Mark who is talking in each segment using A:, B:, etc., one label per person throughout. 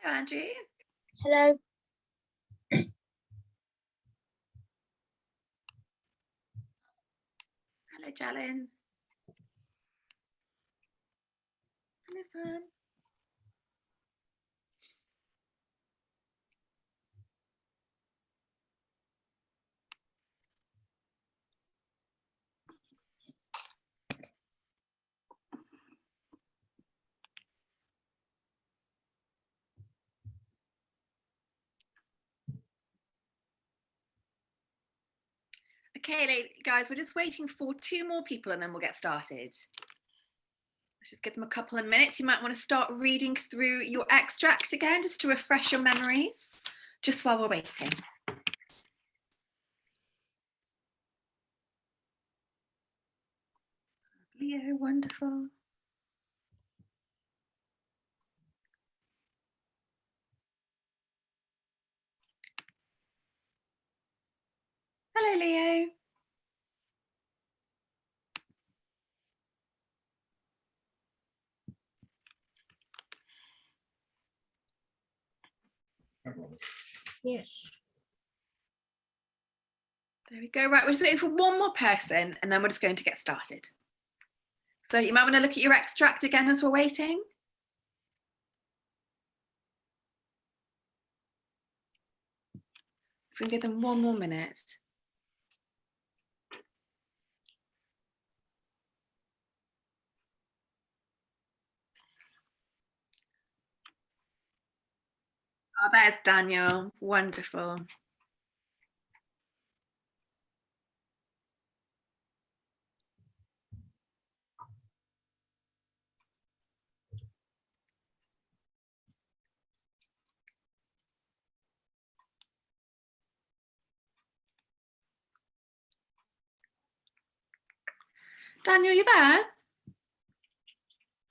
A: Go, Andrew.
B: Hello.
A: Hello, Jalen. Hello, Fran. Okay, guys, we're just waiting for 2 more people and then we'll get started. Let's just give them a couple of minutes. You might want to start reading through your extract again, just to refresh your memories, just while we're waiting. Leo, wonderful. Hello, Leo.
B: Yes.
A: There we go. Right, we're just waiting for 1 more person and then we're just going to get started. So you might want to look at your extract again as we're waiting. Just going to give them 1 more minute. Oh, there's Daniel. Wonderful. Daniel, you there?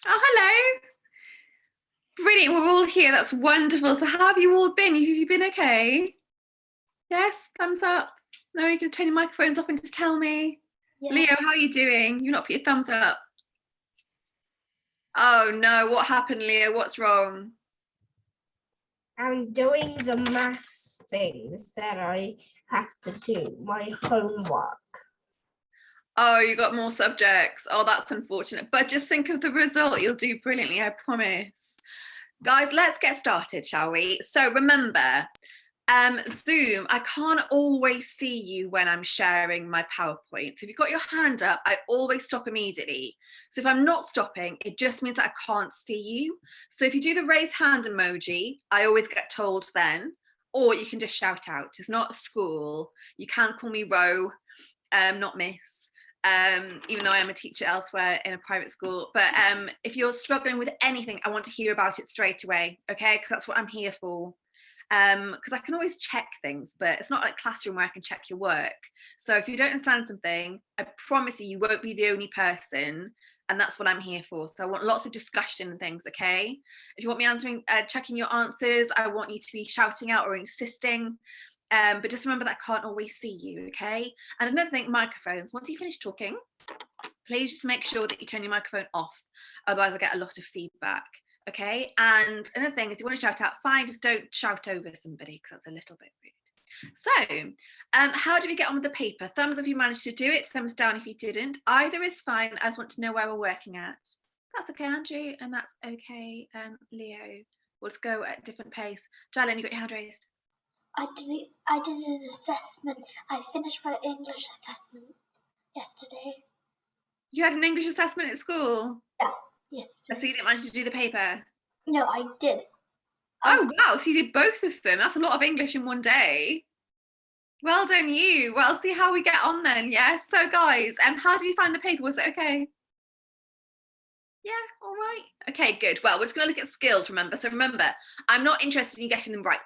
A: Oh, hello. Brilliant, we're all here. That's wonderful. So how have you all been? Have you been okay? Yes, thumbs up. No, you can turn your microphones off and just tell me. Yeah. Leo, how are you doing? You've not put your thumbs up. Oh no, what happened, Leo? What's wrong?
B: I'm doing the maths things that I have to do, my homework.
A: Oh, you got more subjects. Oh, that's unfortunate. But just think of the result. You'll do brilliantly, I promise. Guys, let's get started, shall we? So remember, Zoom, I can't always see you when I'm sharing my PowerPoint. So if you've got your hand up, I always stop immediately. So if I'm not stopping, it just means that I can't see you. So if you do the raise hand emoji, I always get told then, or you can just shout out. It's not a school. You can call me Ro, not Miss. Even though I am a teacher elsewhere in a private school, but if you're struggling with anything, I want to hear about it straight away, okay? Because that's what I'm here for. Because I can always check things, but it's not like classroom where I can check your work. So if you don't understand something, I promise you, you won't be the only person, and that's what I'm here for. So I want lots of discussion and things, okay? If you want me answering, checking your answers, I want you to be shouting out or insisting. But just remember that I can't always see you, okay? And another thing, microphones. Once you finish talking, please just make sure that you turn your microphone off. Otherwise, I get a lot of feedback, okay? And another thing is, you want to shout out, fine, just don't shout over somebody because that's a little bit rude. So, how did we get on with the paper? Thumbs up if you managed to do it, thumbs down if you didn't. Either is fine. I just want to know where we're working at. That's okay, Andrew, and that's okay, Leo. We'll just go at a different pace. Jalen, you got your hand raised?
C: I did an assessment. I finished my English assessment yesterday.
A: You had an English assessment at school?
C: Yeah, yesterday.
A: So you didn't manage to do the paper?
C: No, I did.
A: Oh wow, so you did both of them. That's a lot of English in one day. Well done you. Well, see how we get on then, yes? So guys, how did you find the paper? Was it okay? Yeah, all right. Okay, good. Well, we're just going to look at skills, remember. So remember, I'm not interested in you getting them right.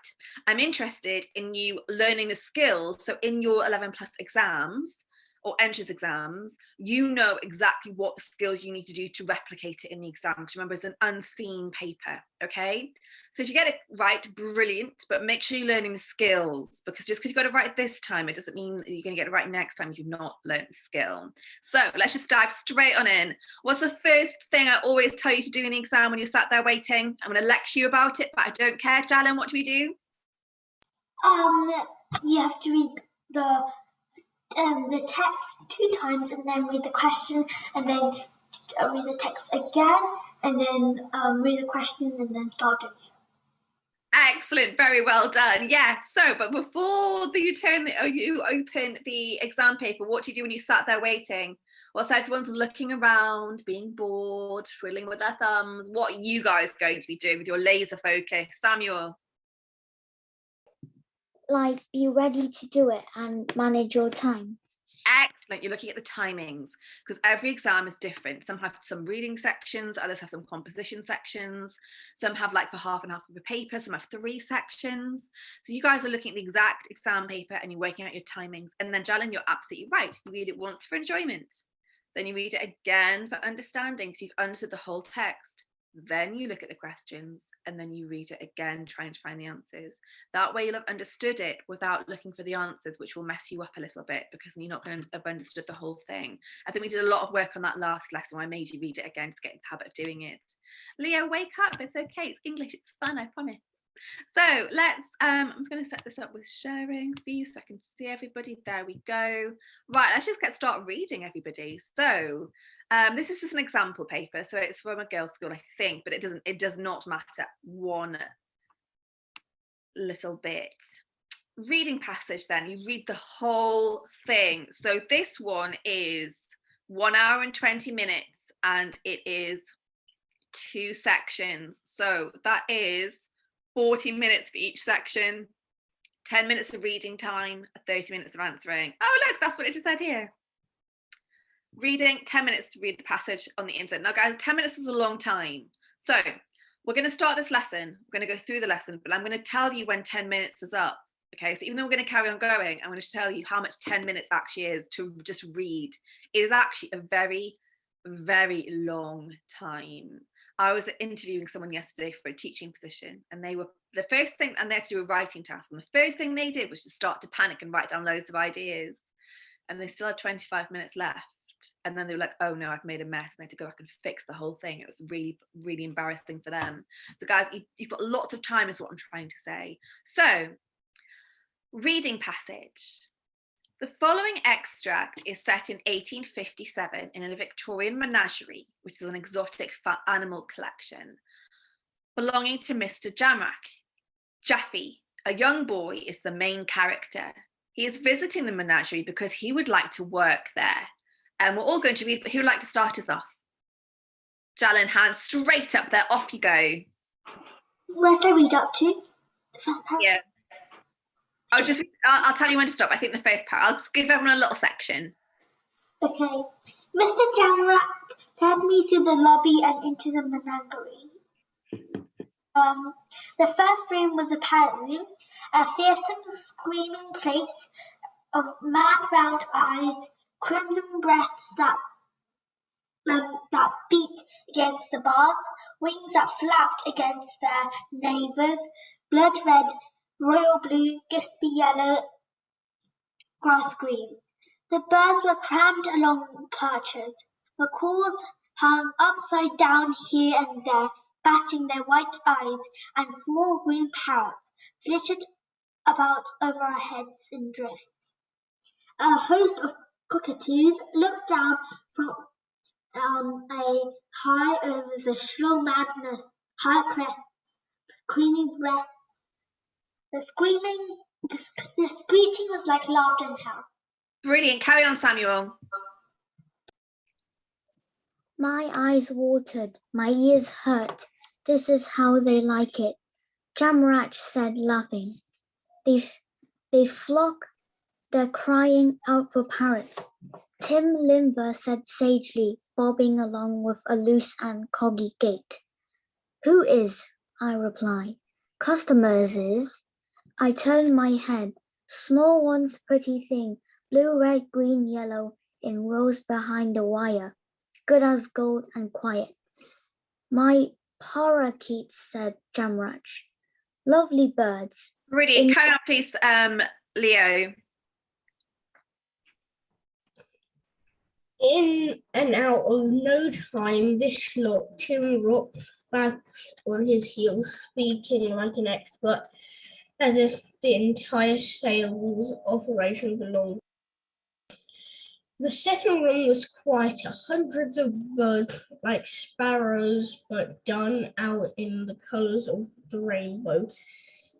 A: I'm interested in you learning the skills. So in your 11+ exams, or entrance exams, you know exactly what skills you need to do to replicate it in the exam. Because remember, it's an unseen paper, okay? So if you get it right, brilliant, but make sure you're learning the skills, because just because you got it right this time, it doesn't mean that you're going to get it right next time if you've not learned the skill. So let's just dive straight on in. What's the first thing I always tell you to do in the exam when you're sat there waiting? I'm going to lecture you about it, but I don't care. Jalen, what do we do?
C: You have to read the text 2 times and then read the question and then read the text again and then read the question and then start it.
A: Excellent, very well done. Yeah, so but before you open the exam paper, what do you do when you sat there waiting? Well, so everyone's looking around, being bored, twiddling with their thumbs. What are you guys going to be doing with your laser focus? Samuel?
D: Like, be ready to do it and manage your time.
A: Excellent. You're looking at the timings, because every exam is different. Some have some reading sections, others have some composition sections, some have like for half and half of a paper, some have 3 sections. So you guys are looking at the exact exam paper and you're working out your timings. And then Jalen, you're absolutely right. You read it once for enjoyment, then you read it again for understanding, because you've understood the whole text. Then you look at the questions and then you read it again, trying to find the answers. That way you'll have understood it without looking for the answers, which will mess you up a little bit because you're not going to have understood the whole thing. I think we did a lot of work on that last lesson where I made you read it again to get in the habit of doing it. Leo, wake up. It's okay. It's English. It's fun. I promise. So let's, I'm just going to set this up with sharing for you so I can see everybody. There we go. Right, let's just start reading, everybody. So this is just an example paper. So it's from a girls' school, I think, but it does not matter one little bit. Reading passage then, you read the whole thing. So this one is 1 hour and 20 minutes and it is 2 sections. So that is 40 minutes for each section, 10 minutes of reading time, 30 minutes of answering. Oh, look, that's what it just said here. Reading, 10 minutes to read the passage on the inside. Now, guys, 10 minutes is a long time. So we're going to start this lesson. We're going to go through the lesson, but I'm going to tell you when 10 minutes is up. Okay, so even though we're going to carry on going, I'm going to tell you how much 10 minutes actually is to just read. It is actually a very, very long time. I was interviewing someone yesterday for a teaching position, and they were the first thing, and they had to do a writing task. And the first thing they did was to start to panic and write down loads of ideas. And they still had 25 minutes left. And then they were like, oh no, I've made a mess. And they had to go back and fix the whole thing. It was really, really embarrassing for them. So guys, you've got lots of time is what I'm trying to say. So, reading passage. The following extract is set in 1857 in a Victorian menagerie, which is an exotic animal collection, belonging to Mr. Jamrach. Jaffy, a young boy, is the main character. He is visiting the menagerie because he would like to work there. And we're all going to read, but who would like to start us off? Jalen, hand straight up there, off you go.
C: Where's I read up to? The first part?
A: Yeah. I'll tell you when to stop. I think the first part. I'll just give everyone a little section.
C: Okay. Mr. Jamrach led me through the lobby and into the menagerie. The first room was a parrot room, a fearsome, screaming place of mad round eyes, crimson breasts that beat against the bars, wings that flapped against their neighbours, blood red, royal blue, gispy yellow, grass green. The birds were crammed along perches. Macaws hung upside down here and there, batting their white eyes, and small green parrots flitted about over our heads in drifts. A host of cockatoos looked down from a high over the shrill madness, high crests, creamy breasts. The screeching was like laughter in hell.
A: Brilliant. Carry on, Samuel.
D: My eyes watered, my ears hurt. This is how they like it, Jamrach said, laughing. They flock, they're crying out for parrots. Tim Limber said sagely, bobbing along with a loose and coggy gait. Who is? I reply. Customers is. I turn my head. Small ones, pretty thing, blue, red, green, yellow, in rows behind the wire, good as gold and quiet. My parakeets, said Jamrach. Lovely birds.
A: Brilliant. Carry on, please, Leo.
B: In and out of no time, this lot, Tim rocked back on his heels, speaking like an expert, as if the entire sales operation belonged. The second room was quieter, hundreds of birds like sparrows, but done out in the colours of the rainbow.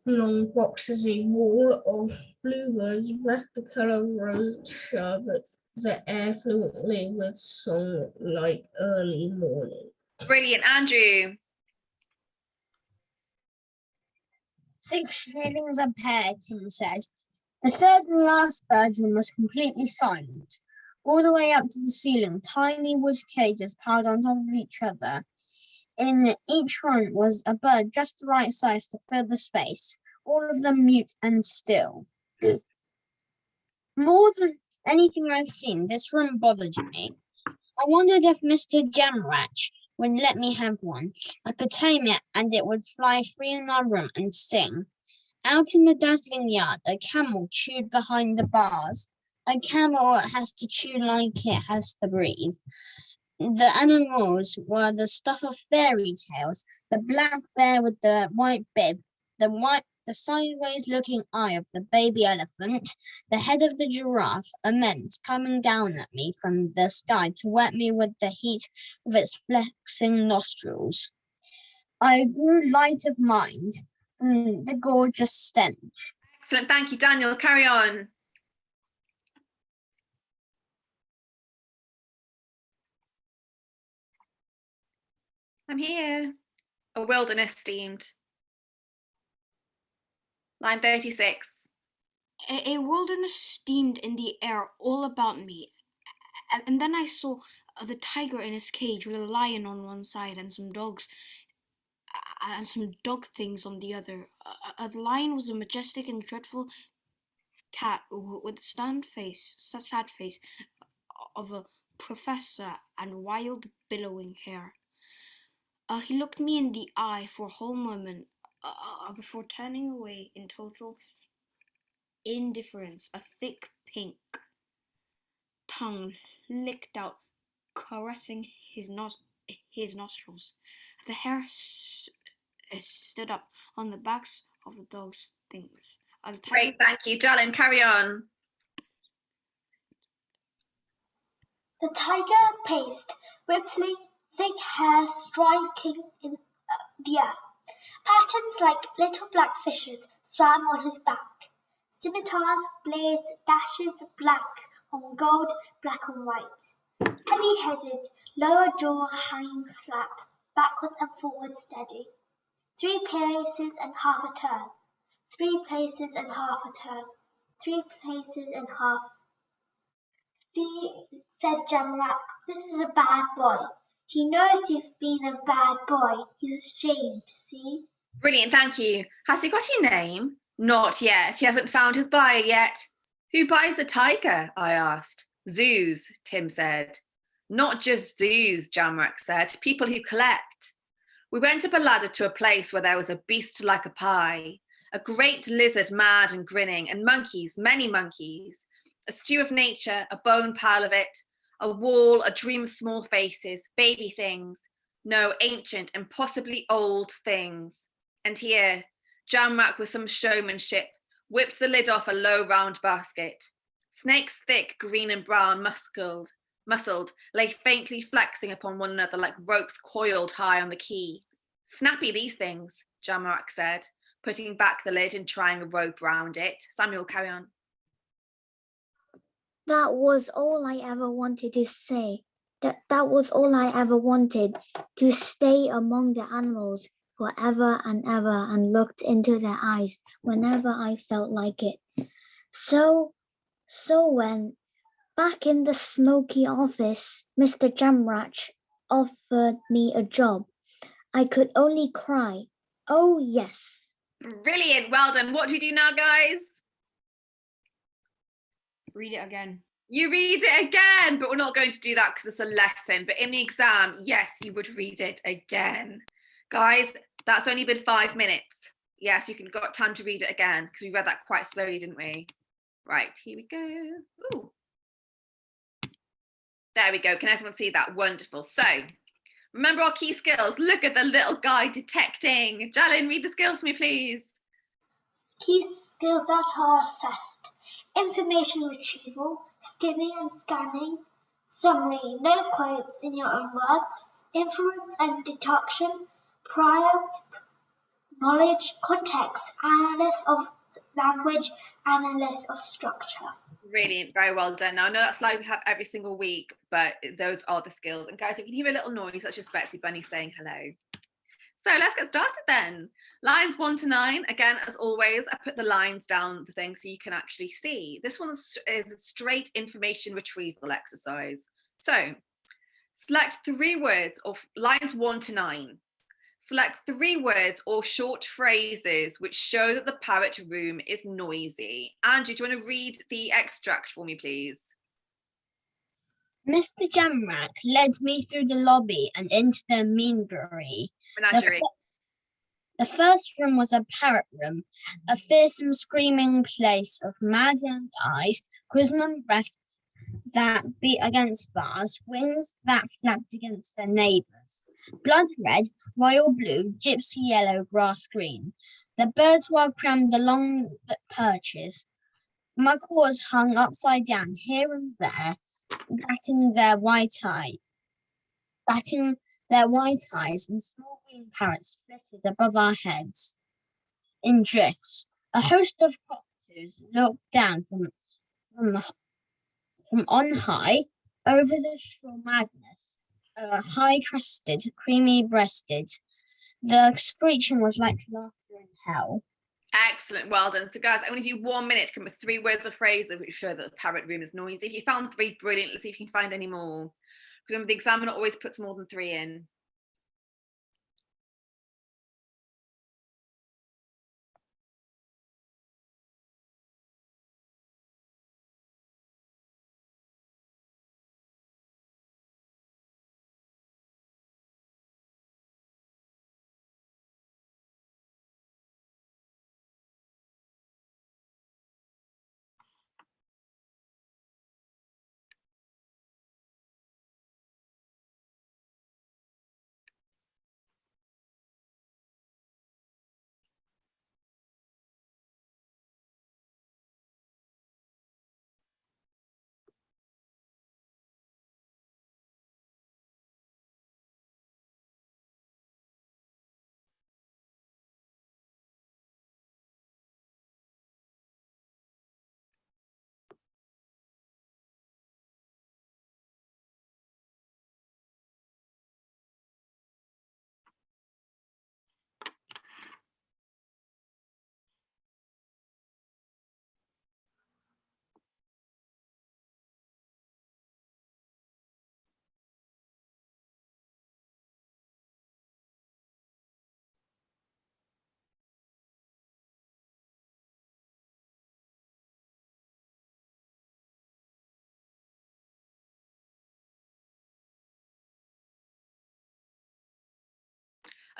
B: Long boxy wall of bluebirds rest the colour of rose sherbet, the air fluently with song like early morning.
A: Brilliant. Andrew.
E: 6 shillings a pair, Tim said. The third and last bedroom was completely silent. All the way up to the ceiling, tiny wood cages piled on top of each other. In each one was a bird just the right size to fill the space, all of them mute and still. More than anything I've seen, this room bothered me. I wondered if Mr. Jamrach would let me have one. I could tame it and it would fly free in our room and sing. Out in the dazzling yard, a camel chewed behind the bars. A camel has to chew like it has to breathe. The animals were the stuff of fairy tales. The black bear with the white bib, the sideways-looking eye of the baby elephant, the head of the giraffe, immense, coming down at me from the sky to wet me with the heat of its flexing nostrils. I grew light of mind from the gorgeous stench.
A: Excellent. Thank you, Daniel. Carry on. I'm here. A wilderness steamed. Line 36.
F: A wilderness steamed in the air all about me, and then I saw the tiger in his cage with a lion on one side and some dogs and some dog things on the other. The lion was a majestic and dreadful cat with a sad face of a professor and wild billowing hair. He looked me in the eye for a whole moment before turning away in total indifference. A thick pink tongue licked out, caressing his nostrils. The hair stood up on the backs of the dog's things.
A: Great, thank you. Jalen, carry on.
C: The tiger paced, rippling thick hair striking in the air. Patterns like little black fishes swam on his back. Scimitars blazed dashes of black on gold, black on white. Heavy-headed, lower jaw hanging slap, backwards and forwards steady. 3 paces and half a turn. 3 paces and half a turn. 3 paces and half. See, said Jamrach, this is a bad boy. He knows he's been a bad boy. He's ashamed, see?
A: Brilliant, thank you. Has he got your name? Not yet. He hasn't found his buyer yet. Who buys a tiger? I asked. Zoos, Tim said. Not just zoos, Jamrach said. People who collect. We went up a ladder to a place where there was a beast like a pie, a great lizard mad and grinning, and monkeys, many monkeys, a stew of nature, a bone pile of it, a wall, a dream of small faces, baby things, no, ancient, impossibly old things. And here, Jamrach with some showmanship whipped the lid off a low round basket. Snakes thick, green and brown, muscled, lay faintly flexing upon one another like ropes coiled high on the quay. Snappy these things, Jamrach said, putting back the lid and trying a rope round it. Samuel, carry on.
D: That was all I ever wanted to say. That was all I ever wanted, to stay among the animals forever and ever and looked into their eyes whenever I felt like it. So when back in the smoky office, Mr. Jamrach offered me a job, I could only cry, oh yes.
A: Brilliant, well done. What do we do now, guys?
F: Read it again.
A: You read it again, but we're not going to do that because it's a lesson. But in the exam, yes, you would read it again. Guys, that's only been 5 minutes. Yes, you can got time to read it again because we read that quite slowly, didn't we? Right, here we go. Ooh. There we go. Can everyone see that? Wonderful. So remember our key skills. Look at the little guy detecting. Jalin, read the skills for me, please.
C: Key skills that are assessed: information retrieval, skimming and scanning, summary, no quotes in your own words, inference and deduction, prior knowledge, context, analysis of language, analysis of structure.
A: Brilliant, very well done. Now I know that slide we have every single week, but those are the skills. And guys, if you can hear a little noise, that's just Betsy Bunny saying hello. So let's get started then. Lines 1 to 9. Again, as always, I put the lines down the thing so you can actually see. This one is a straight information retrieval exercise. So select 3 words of lines 1 to 9. Select 3 words or short phrases which show that the parrot room is noisy. Andrew, do you want to read the extract for me, please?
E: Mr. Jamrak led me through the lobby and into the menagerie.
A: Menagerie.
E: The first room was a parrot room, a fearsome screaming place of mad round eyes, crimson breasts that beat against bars, wings that flapped against their neighbours. Blood red, royal blue, gypsy yellow, grass green. The birds were crammed along the perches. Macaws hung upside down here and there, batting their white eyes, and small green parrots flitted above our heads. In drifts, a host of cockatoos looked down from on high over the shrill madness. High-crested, creamy-breasted. The screeching was like laughter in hell.
A: Excellent, well done. So guys, I'm going to give you 1 minute to come with 3 words or phrases which show that the parrot room is noisy. If you found 3, brilliant. Let's see if you can find any more. Because the examiner always puts more than 3 in.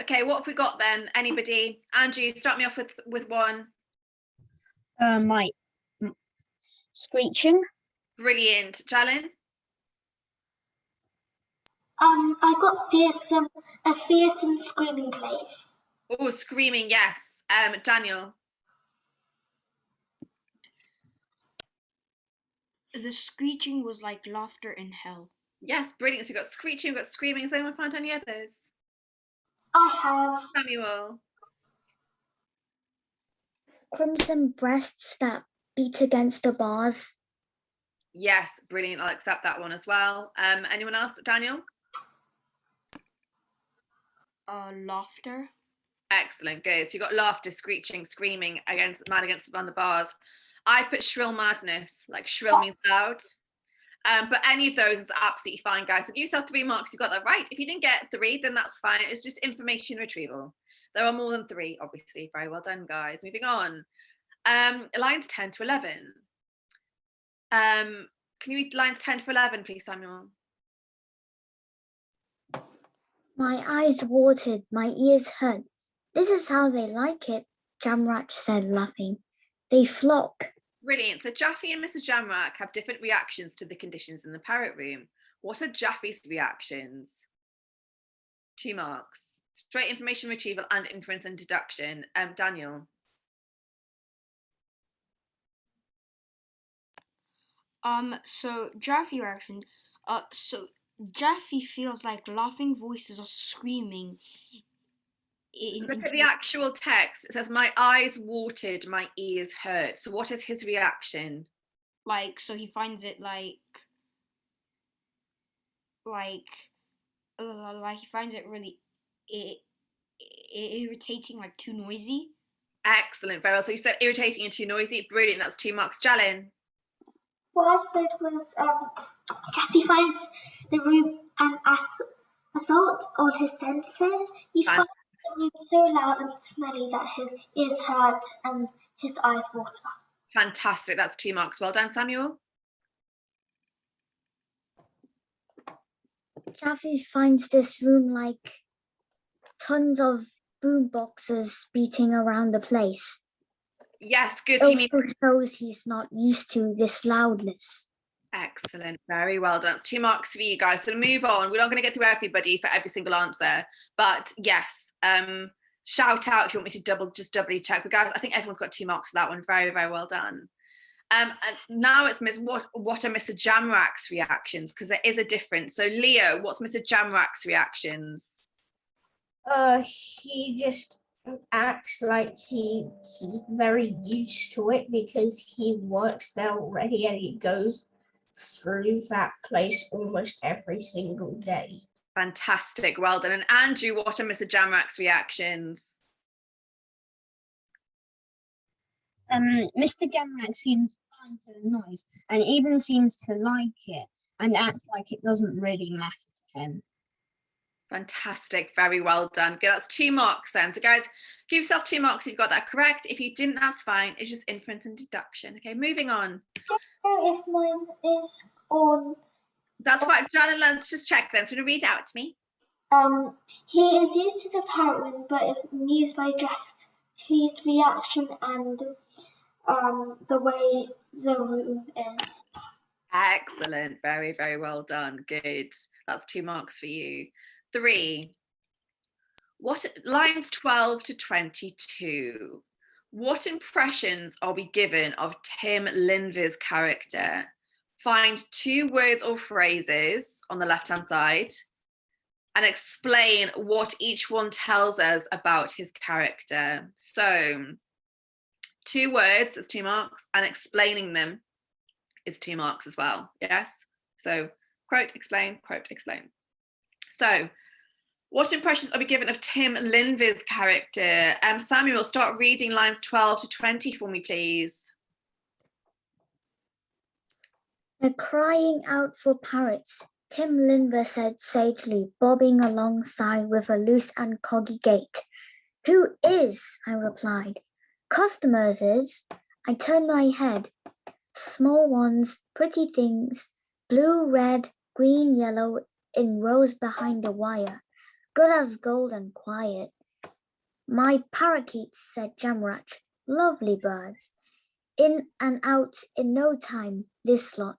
A: Okay, what have we got then? Anybody? Andrew, start me off with one.
E: My screeching.
A: Brilliant. Jalin?
C: I got a fearsome screaming place.
A: Oh, screaming, yes. Daniel?
F: The screeching was like laughter in hell.
A: Yes, brilliant. So you've got screeching, you've got screaming. Has anyone found any others?
C: I have.
A: Samuel?
D: Crimson breasts that beat against the bars.
A: Yes, brilliant. I'll accept that one as well. Anyone else? Daniel?
F: Laughter.
A: Excellent, good. So you got laughter, screeching, screaming on the bars. I put shrill madness, like shrill means loud. But any of those is absolutely fine, guys. So give yourself 3 marks. You got that right. If you didn't get 3, then that's fine. It's just information retrieval. There are more than 3, obviously. Very well done, guys. Moving on. Lines 10 to 11. Can you read lines 10 to 11, please, Samuel?
D: My eyes watered, my ears hurt. This is how they like it, Jamrach said, laughing. They flock.
A: Brilliant. So Jaffe and Mrs. Jamrach have different reactions to the conditions in the parrot room. What are Jaffe's reactions? 2 marks. Straight information retrieval and inference and deduction. Daniel.
F: So Jaffe reaction. So Jaffe feels like laughing voices are screaming.
A: Look at the actual text. It says, my eyes watered, my ears hurt. So what is his reaction?
F: Like, so he finds it like he finds it really irritating, like too noisy.
A: Excellent, very well. So you said irritating and too noisy. Brilliant, that's 2 marks. Jalin.
C: What I said was Jaffe finds the room an assault on his senses. He finds the room so loud and smelly that his ears hurt and his eyes water.
A: Fantastic, that's 2 marks. Well done, Samuel.
D: Jaffe finds this room like tons of boom boxes beating around the place.
A: Yes, good.
D: Also shows he's not used to this loudness.
A: Excellent, very well done. 2 marks for you guys. So to move on, we're not going to get through everybody for every single answer, but yes, shout out if you want me to just doubly check. But guys, I think everyone's got 2 marks for that one. Very, very well done. And now it's what are Mr. Jamrach's reactions? Because there is a difference. So Leo, what's Mr. Jamrach's reactions?
B: He just acts like he's very used to it because he works there already and he goes through that place almost every single day.
A: Fantastic, well done. And Andrew, what are Mr. Jamrach's reactions?
E: Mr. Jamrach seems fine to the noise and even seems to like it and acts like it doesn't really matter to him.
A: Fantastic, very well done. Good, that's 2 marks then. So guys, give yourself 2 marks if you got that correct. If you didn't, that's fine. It's just inference and deduction. Okay, moving on.
C: I don't know if mine is on.
A: That's fine. Jan, let's just check then. So to read it out to me.
C: He is used to the parrot room, but is amused by Jaffe's reaction and the way the room is.
A: Excellent, very, very well done. Good, that's 2 marks for you. 3. What lines 12 to 22? What impressions are we given of Tim Linvi's character? Find 2 words or phrases on the left-hand side and explain what each one tells us about his character. So 2 words is 2 marks, and explaining them is 2 marks as well. Yes. So quote, explain, quote, explain. So what impressions are we given of Tim Linvi's character? Samuel, start reading lines 12 to 20 for me, please.
D: They're crying out for parrots, Tim Linva said sagely, bobbing alongside with a loose and coggy gait. Who is? I replied. Customers is. I turned my head. Small ones, pretty things, blue, red, green, yellow, in rows behind the wire, good as gold and quiet. My parakeets, said Jamrach, lovely birds. In and out in no time, this lot.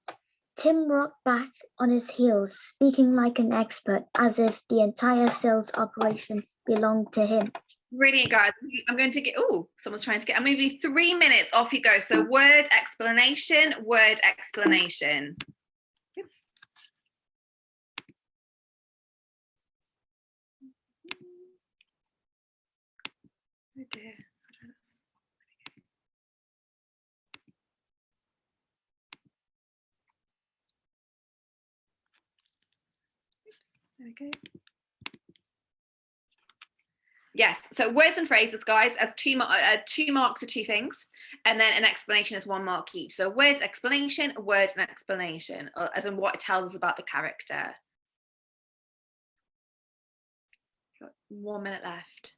D: Tim rocked back on his heels, speaking like an expert, as if the entire sales operation belonged to him.
A: Brilliant, guys. I'm going to get, someone's trying to get, I'm going to be 3 minutes, off you go. So word explanation, word explanation. Oops. Oh dear. There we go. Yes, so words and phrases, guys, as 2 marks are 2 things, and then an explanation is 1 mark each. So word explanation, word and explanation, as in what it tells us about the character. Got 1 minute left.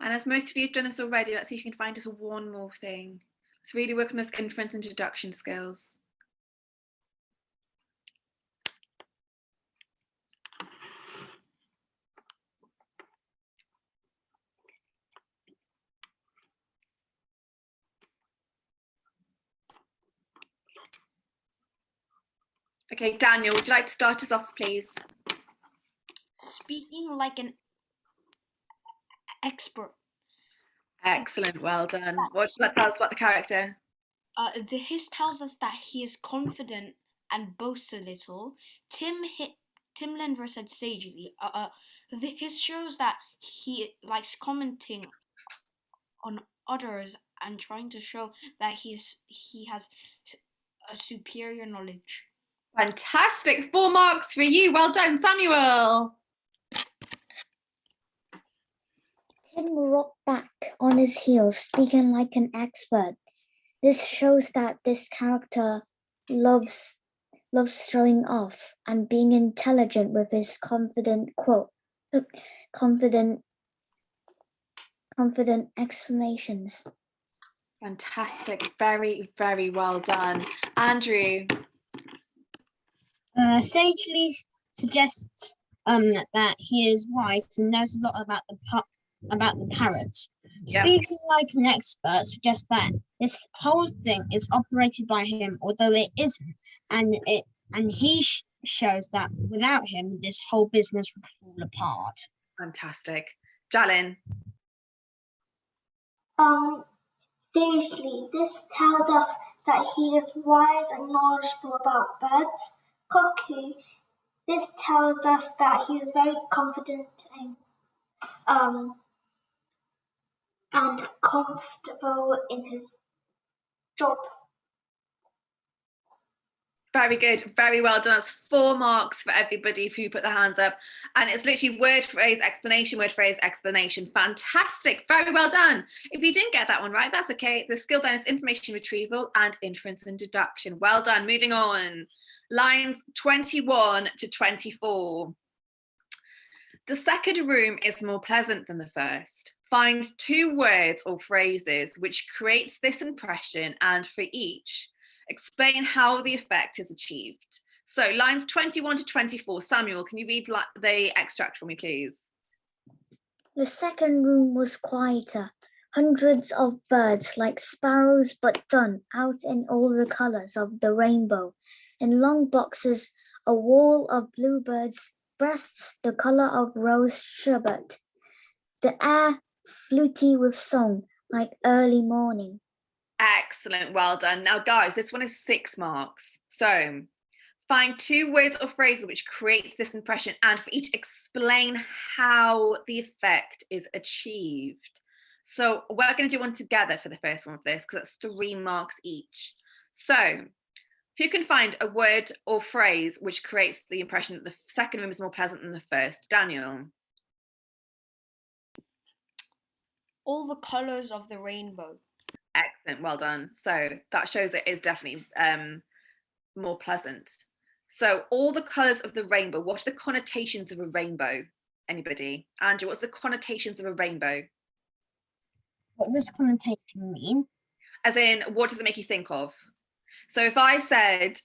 A: And as most of you have done this already, let's see if you can find just one more thing. Let's really work on those inference and deduction skills. Okay, Daniel, would you like to start us off, please?
F: Speaking like an expert.
A: Excellent, well done. What does that tell us about the character?
F: The hiss tells us that he is confident and boasts a little. Tim Lenver said sagely, the hiss shows that he likes commenting on others and trying to show that he has a superior knowledge.
A: Fantastic, 4 marks for you. Well done, Samuel.
D: Tim rocked back on his heels, speaking like an expert. This shows that this character loves showing off and being intelligent with his confident explanations.
A: Fantastic, very, very well done. Andrew.
E: Sagely suggests that he is wise and knows a lot about the parrots.
A: Yep.
E: Speaking like an expert suggests that this whole thing is operated by him, although it isn't, and he shows that without him, this whole business would fall apart.
A: Fantastic. Jalin.
C: Seriously, this tells us that he is wise and knowledgeable about birds. Cuckoo, this tells us that he is very confident and comfortable in his job.
A: Very good, very well done. That's 4 marks for everybody who put their hands up. And it's literally word, phrase, explanation, word, phrase, explanation. Fantastic, very well done. If you didn't get that one right, that's okay. The skill then is information retrieval and inference and deduction. Well done, moving on. Lines 21 to 24. The second room is more pleasant than the first. Find 2 words or phrases which creates this impression, and for each, explain how the effect is achieved. So lines 21 to 24. Samuel, can you read the extract for me, please?
D: The second room was quieter. Hundreds of birds, like sparrows, but done out in all the colors of the rainbow. In long boxes, a wall of bluebirds, breasts the color of rose sherbet. The air fluty with song, like early morning.
A: Excellent, well done. Now, guys, this one is 6 marks. So find 2 words or phrases which creates this impression, and for each, explain how the effect is achieved. So we're going to do one together for the first one of this, because that's 3 marks each. So who can find a word or phrase which creates the impression that the second room is more pleasant than the first? Daniel.
F: All the colors of the rainbow.
A: Excellent, well done. So that shows it is definitely more pleasant. So all the colors of the rainbow, what are the connotations of a rainbow? Anybody? Andrew, what's the connotations of a rainbow?
E: What does connotation mean?
A: As in, what does it make you think of? So if I said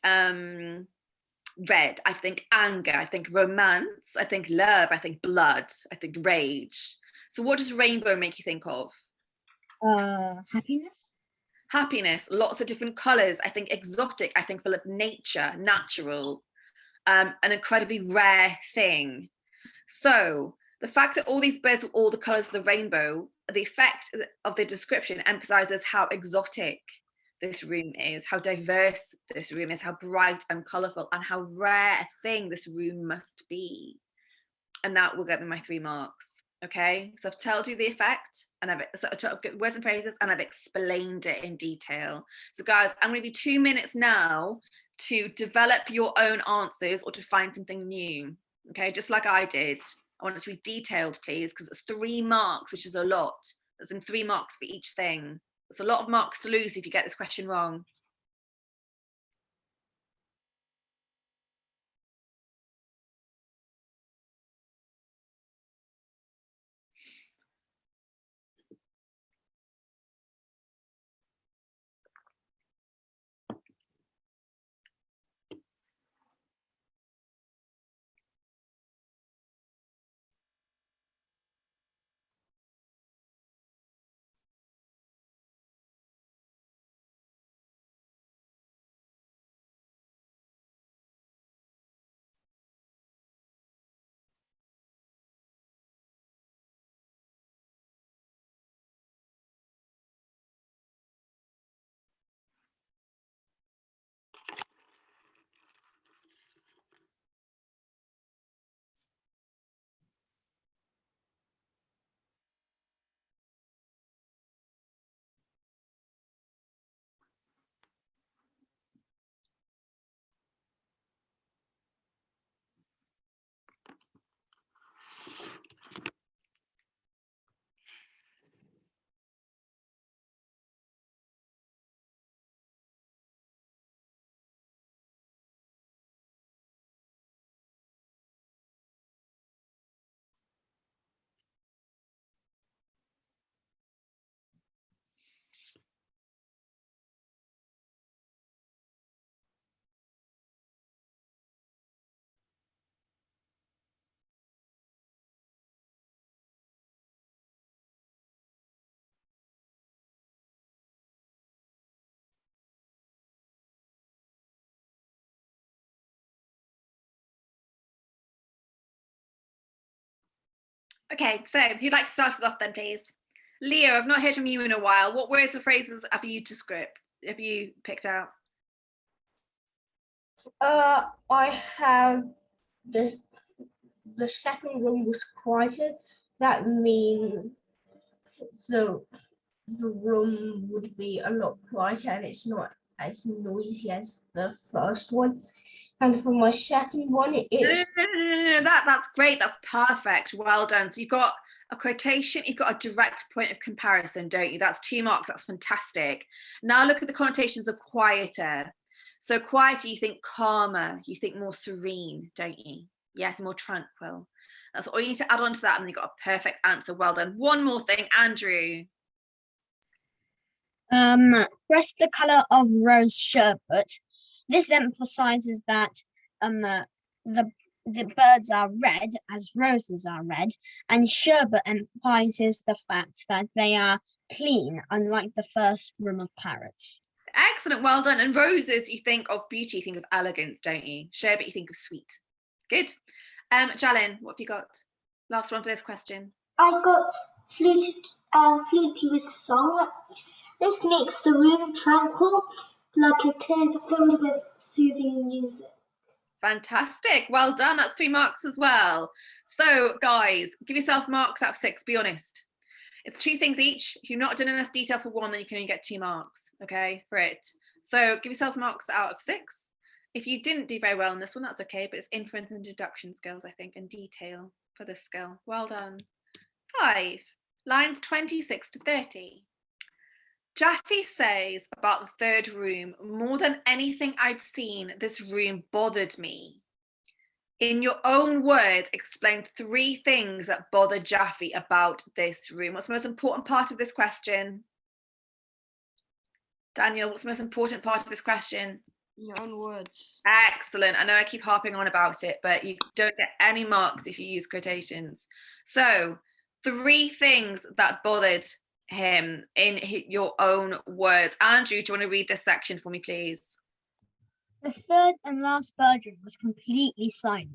A: red, I think anger, I think romance, I think love, I think blood, I think rage. So what does rainbow make you think of?
E: Happiness.
A: Happiness, lots of different colors. I think exotic, I think full of nature, natural, an incredibly rare thing. So the fact that all these birds are all the colors of the rainbow, the effect of the description emphasizes how exotic this room is, how diverse this room is, how bright and colorful, and how rare a thing this room must be. And that will get me my 3 marks. Okay, so I've told you the effect, and I've words and phrases, and I've explained it in detail. So guys, I'm going to give you 2 minutes now to develop your own answers or to find something new. Okay, just like I did. I want it to be detailed, please, because it's 3 marks, which is a lot. There's 3 marks for each thing. It's a lot of marks to lose if you get this question wrong. Okay, so who'd like to start us off then, please? Leo, I've not heard from you in a while. What words or phrases have you picked out?
B: I have the second room was quieter. That means the room would be a lot quieter and it's not as noisy as the first one. And for my second one, it's
A: That's great. That's perfect. Well done. So you've got a quotation, you've got a direct point of comparison, don't you? That's 2 marks. That's fantastic. Now look at the connotations of quieter. So quieter, you think calmer, you think more serene, don't you? Yes, more tranquil. That's all you need to add on to that, and you've got a perfect answer. Well done. One more thing, Andrew.
E: Press the color of rose sherbet. This emphasizes that the birds are red as roses are red, and sherbet emphasizes the fact that they are clean, unlike the first room of parrots.
A: Excellent, well done. And roses, you think of beauty, you think of elegance, don't you? Sherbet, you think of sweet. Good. Jalin, what have you got? Last one for this question.
C: I got fluty with song. This makes the room tranquil, like it is filled with soothing music.
A: Fantastic. Well done. That's 3 marks as well. So, guys, give yourself marks out of 6. Be honest. It's 2 things each. If you've not done enough detail for one, then you can only get 2 marks, okay, for it. So give yourselves marks out of 6. If you didn't do very well on this one, that's okay, but it's inference and deduction skills, I think, and detail for this skill. Well done. 5. Lines 26 to 30. Jaffe says about the third room, more than anything I'd seen, this room bothered me. In your own words, explain 3 things that bother Jaffe about this room. What's the most important part of this question? Daniel, what's the most important part of this question?
F: In your own words.
A: Excellent. I know I keep harping on about it, but you don't get any marks if you use quotations. So 3 things that bothered him in your own words. Andrew, do you want to read this section for me, please?
E: The third and last bedroom was completely silent.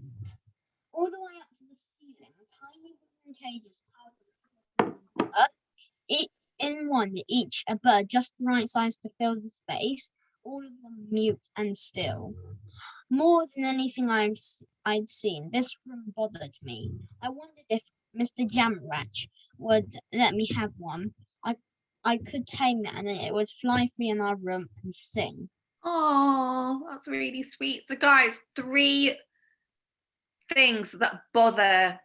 E: All the way up to the ceiling, tiny wooden cages in one each, a bird just the right size to fill the space, all of them mute and still. More than anything I'd seen, this room bothered me. I wondered if Mr. Jamrach would let me have one. I could tame it and then it would fly free in our room and sing.
A: Oh, that's really sweet. So guys, 3 things that bother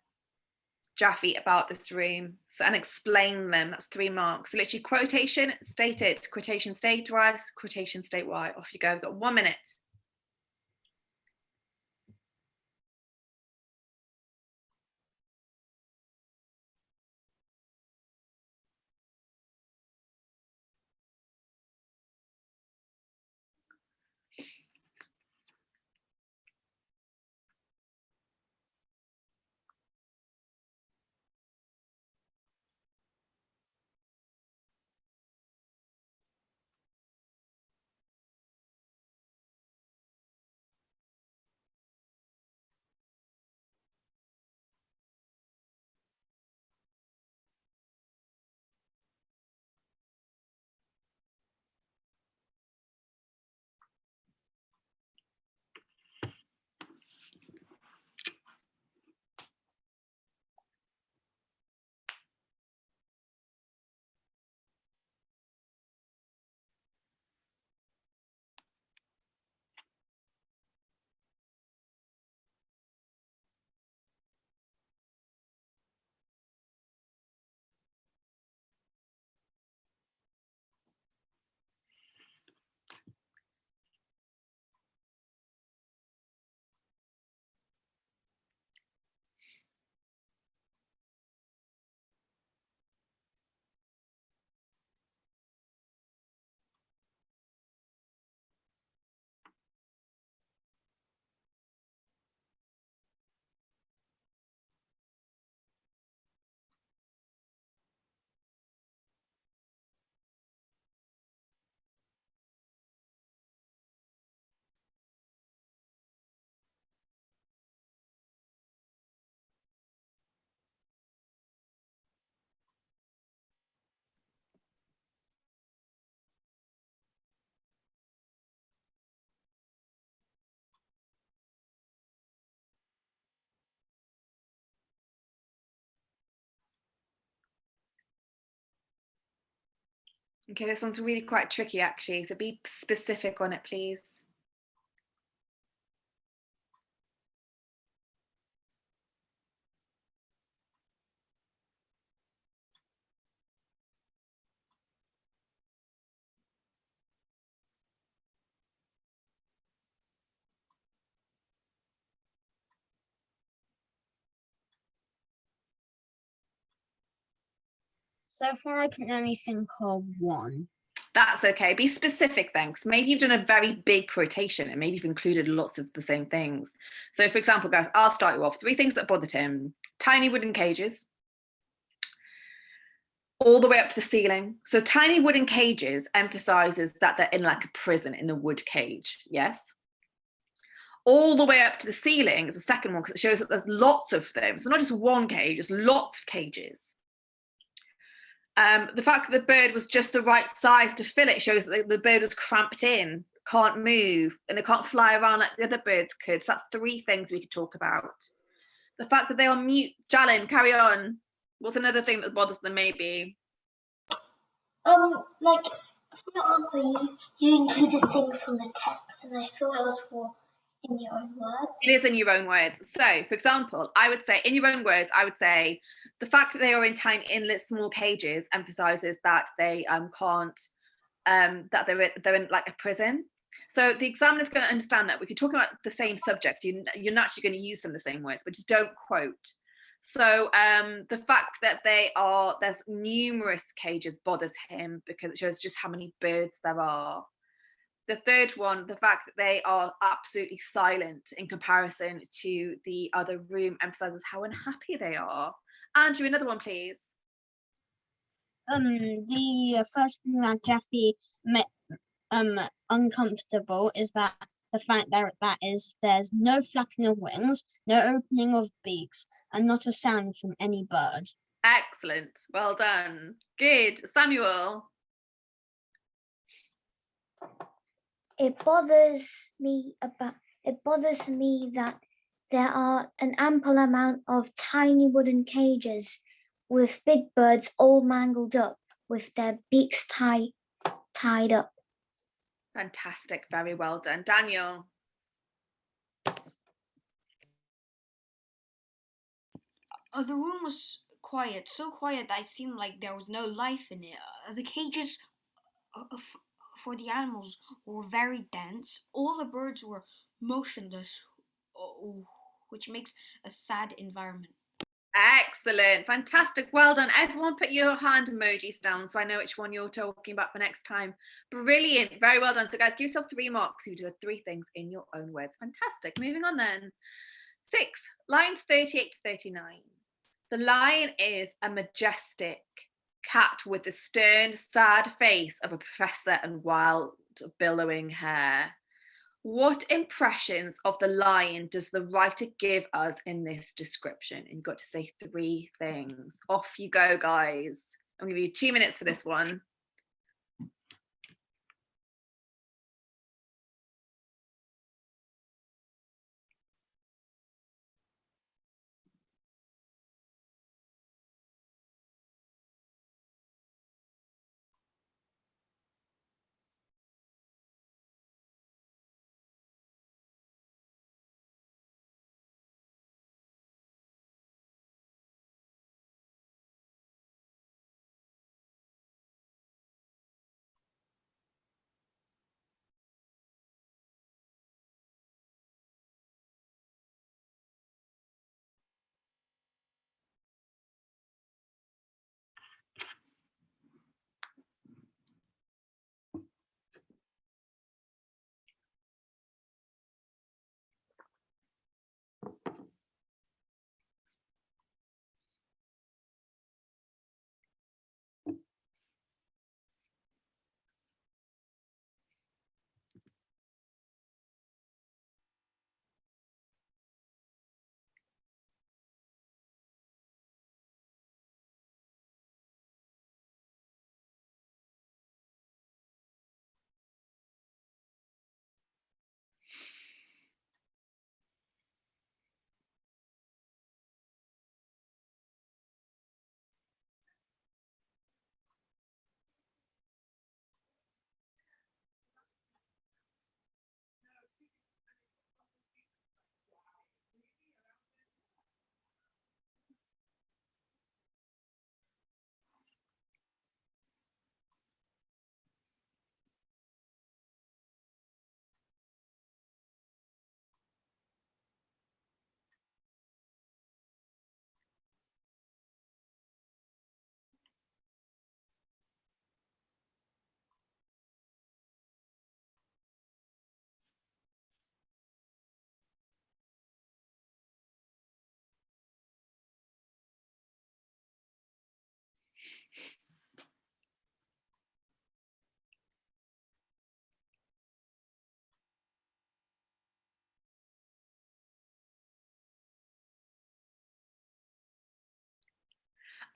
A: Jaffe about this room, and explain them. That's 3 marks. So literally quotation, state it, quotation, state rise, quotation, state why. Off you go. We've got 1 minute. Okay, this one's really quite tricky actually, so be specific on it, please.
E: So far, I can only think of one.
A: That's okay. Be specific then, because maybe you've done a very big quotation and maybe you've included lots of the same things. So, for example, guys, I'll start you off. 3 things that bothered him: tiny wooden cages, all the way up to the ceiling. So, tiny wooden cages emphasizes that they're in like a prison in a wood cage. Yes. All the way up to the ceiling is the second one because it shows that there's lots of them. So, not just one cage, it's lots of cages. The fact that the bird was just the right size to fill it shows that the bird was cramped in, can't move, and it can't fly around like the other birds could. So that's 3 things we could talk about. The fact that they are mute. Jalin, carry on. What's another thing that bothers them, maybe?
C: Like for your answer, you included things from the text, and I thought it was for in your own words.
A: It is in your own words. So, for example, I would say, in your own words, I would say the fact that they are in tiny, inlet, small cages emphasizes that they can't, that they're in like a prison. So the examiner's going to understand that if you're talking about the same subject, you're naturally going to use some of the same words, but just don't quote. So the fact that there's numerous cages bothers him because it shows just how many birds there are. The third one, the fact that they are absolutely silent in comparison to the other room emphasizes how unhappy they are. Andrew, another one, please.
E: The first thing that Jeffy made uncomfortable is that the fact that there's no flapping of wings, no opening of beaks, and not a sound from any bird.
A: Excellent. Well done. Good. Samuel.
D: It bothers me that there are an ample amount of tiny wooden cages with big birds all mangled up with their beaks tied up.
A: Fantastic. Very well done. Daniel.
F: The room was quiet, so quiet that it seemed like there was no life in it. The cages for the animals were very dense. All the birds were motionless, which makes a sad environment.
A: Excellent. Fantastic. Well done. Everyone put your hand emojis down so I know which one you're talking about for next time. Brilliant. Very well done. So guys, give yourself 3 marks if you did 3 things in your own words. Fantastic. Moving on then. 6, lines 38 to 39. The lion is a majestic cat with the stern, sad face of a professor and wild, billowing hair. What impressions of the lion does the writer give us in this description? And you've got to say 3 things. Off you go, guys. I'll give you 2 minutes for this one.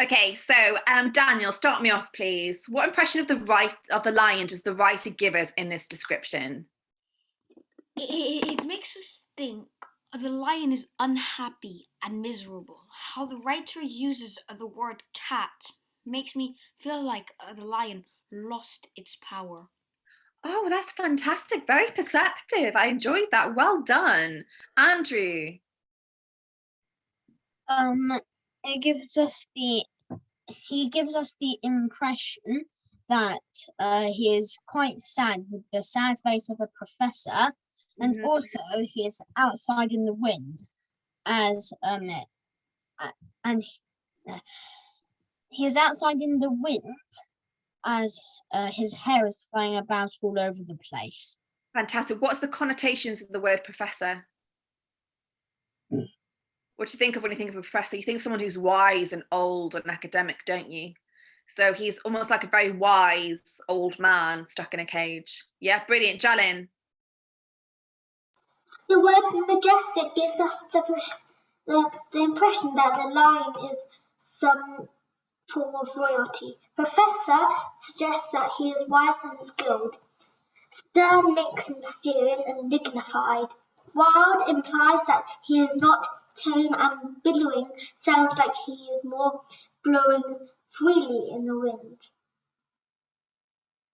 A: Okay, so Daniel, start me off, please. What impression of the lion does the writer give us in this description?
F: It makes us think the lion is unhappy and miserable. How the writer uses the word cat makes me feel like the lion lost its power.
A: Oh, that's fantastic. Very perceptive. I enjoyed that. Well done. Andrew.
E: He gives us the impression that he is quite sad, with the sad face of a professor, and also he is outside in the wind, as he is outside in the wind as his hair is flying about all over the place.
A: Fantastic. What's the connotations of the word professor? What do you think of when you think of a professor? You think of someone who's wise and old and academic, don't you? So he's almost like a very wise old man stuck in a cage. Yeah, brilliant. Jalin.
C: The word majestic gives us the impression that the lion is some form of royalty. Professor suggests that he is wise and skilled. Stern makes him mysterious and dignified. Wild implies that he is not tame, and billowing sounds like he is more blowing freely in the wind.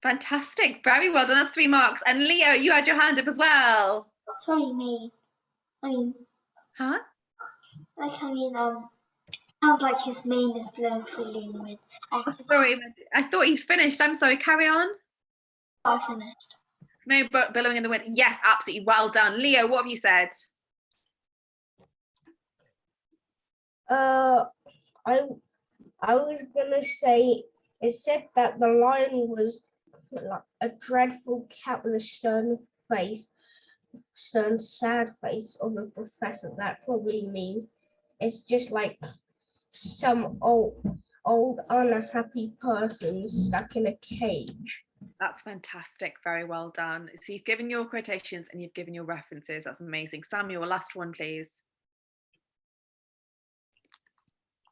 A: Fantastic. Very well done. That's 3 marks. And Leo, you had your hand up as well.
C: Sorry, me.
A: Huh?
C: Sounds like his mane is blowing freely in the wind.
A: Sorry, I thought you'd finished. I'm sorry. Carry on.
C: I finished.
A: No billowing in the wind. Yes, absolutely. Well done. Leo, what have you said?
B: I was gonna say, it said that the lion was like a dreadful cat with a stern, sad face of a professor. That probably means it's just like some old unhappy person stuck in a cage.
A: That's fantastic. Very well done. So you've given your quotations and you've given your references. That's amazing. Samuel, last one, please.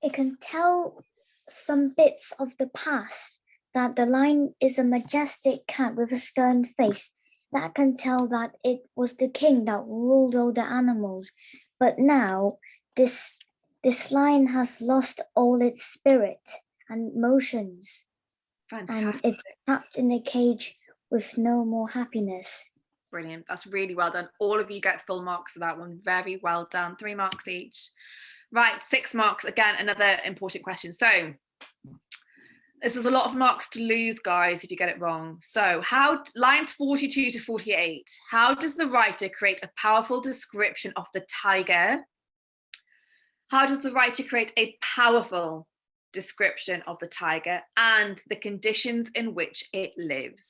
D: It can tell some bits of the past, that the lion is a majestic cat with a stern face. That can tell that it was the king that ruled all the animals. But now this lion has lost all its spirit and motions.
A: Fantastic.
D: And it's trapped in a cage with no more happiness.
A: Brilliant. That's really well done. All of you get full marks for that one. Very well done. 3 marks each. Right, 6 marks. Again, another important question. So this is a lot of marks to lose, guys, if you get it wrong. So lines 42 to 48, how does the writer create a powerful description of the tiger? How does the writer create a powerful description of the tiger and the conditions in which it lives?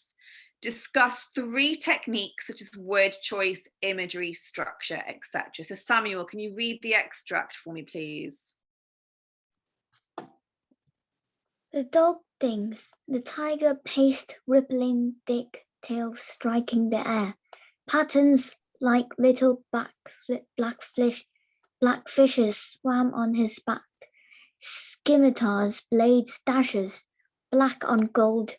A: Discuss 3 techniques such as word choice, imagery, structure, etc. So Samuel, can you read the extract for me, please?
D: The dog thinks, the tiger paced, rippling thick tail striking the air. Patterns like little black fishes swam on his back. Scimitars, blades, dashes, black on gold,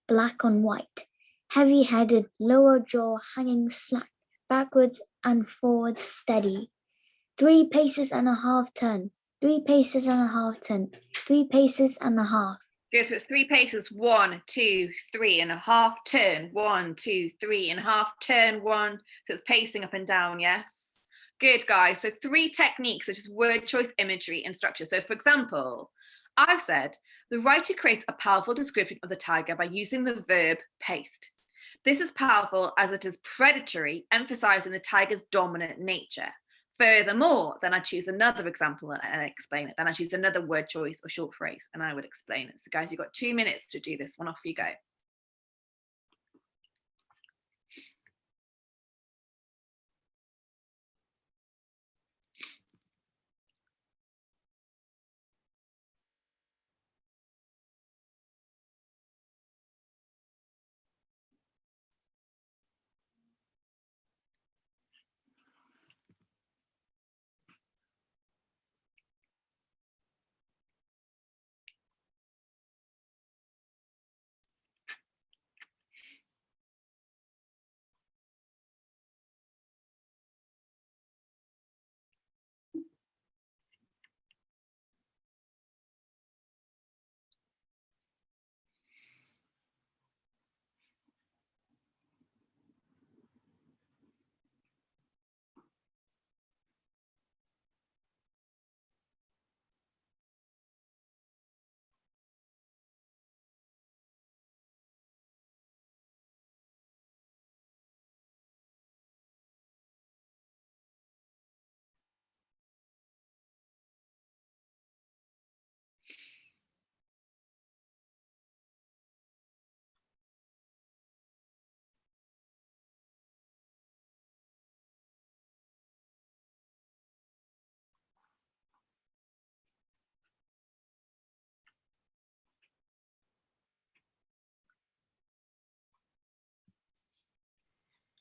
D: black on white. Heavy-headed, lower jaw hanging slack, backwards and forwards steady. 3 paces and a half turn, 3 paces and a half turn, 3 paces and a half.
A: Good, so it's 3 paces, 1, 2, 3 and a half, turn, 1, 2, 3 and a half, turn, 1. So it's pacing up and down, yes? Good, guys. So 3 techniques such as word choice, imagery and structure. So for example, I've said, the writer creates a powerful description of the tiger by using the verb paced. This is powerful as it is predatory, emphasizing the tiger's dominant nature. Furthermore, then I choose another example and explain it. Then I choose another word choice or short phrase and I would explain it. So guys, you've got 2 minutes to do this one. Off you go.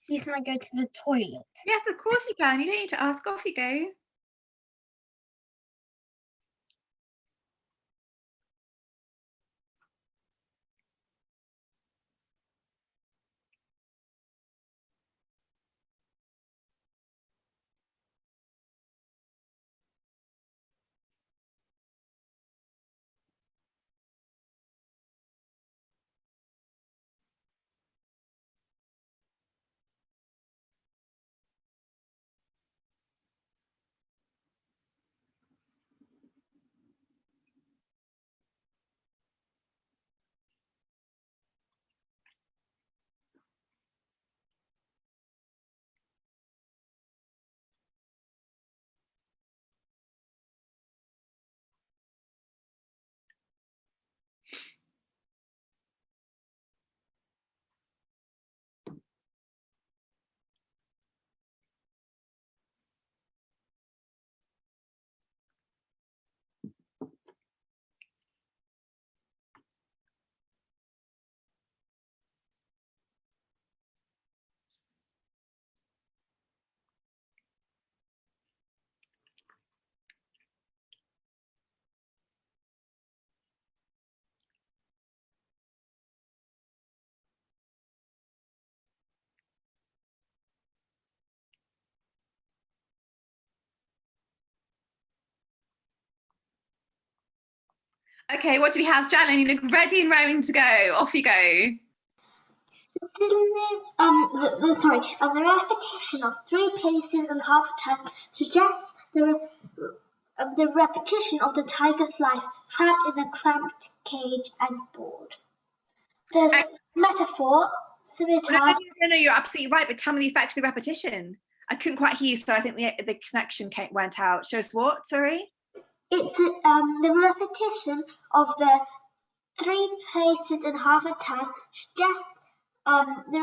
E: Please can I go to the toilet?
A: Yes, of course you can. You don't need to ask. Off you go. Okay, what do we have? Jalen, you look ready and raring to go. Off you go.
C: The repetition of 3 paces and half a time suggests the repetition of the tiger's life trapped in a cramped cage and bored. The metaphor scimitars.
A: No, you're absolutely right, but tell me the effect of the repetition. I couldn't quite hear you, so I think the connection went out. Show us what, sorry?
C: It's the repetition of the 3 paces and half a time suggests the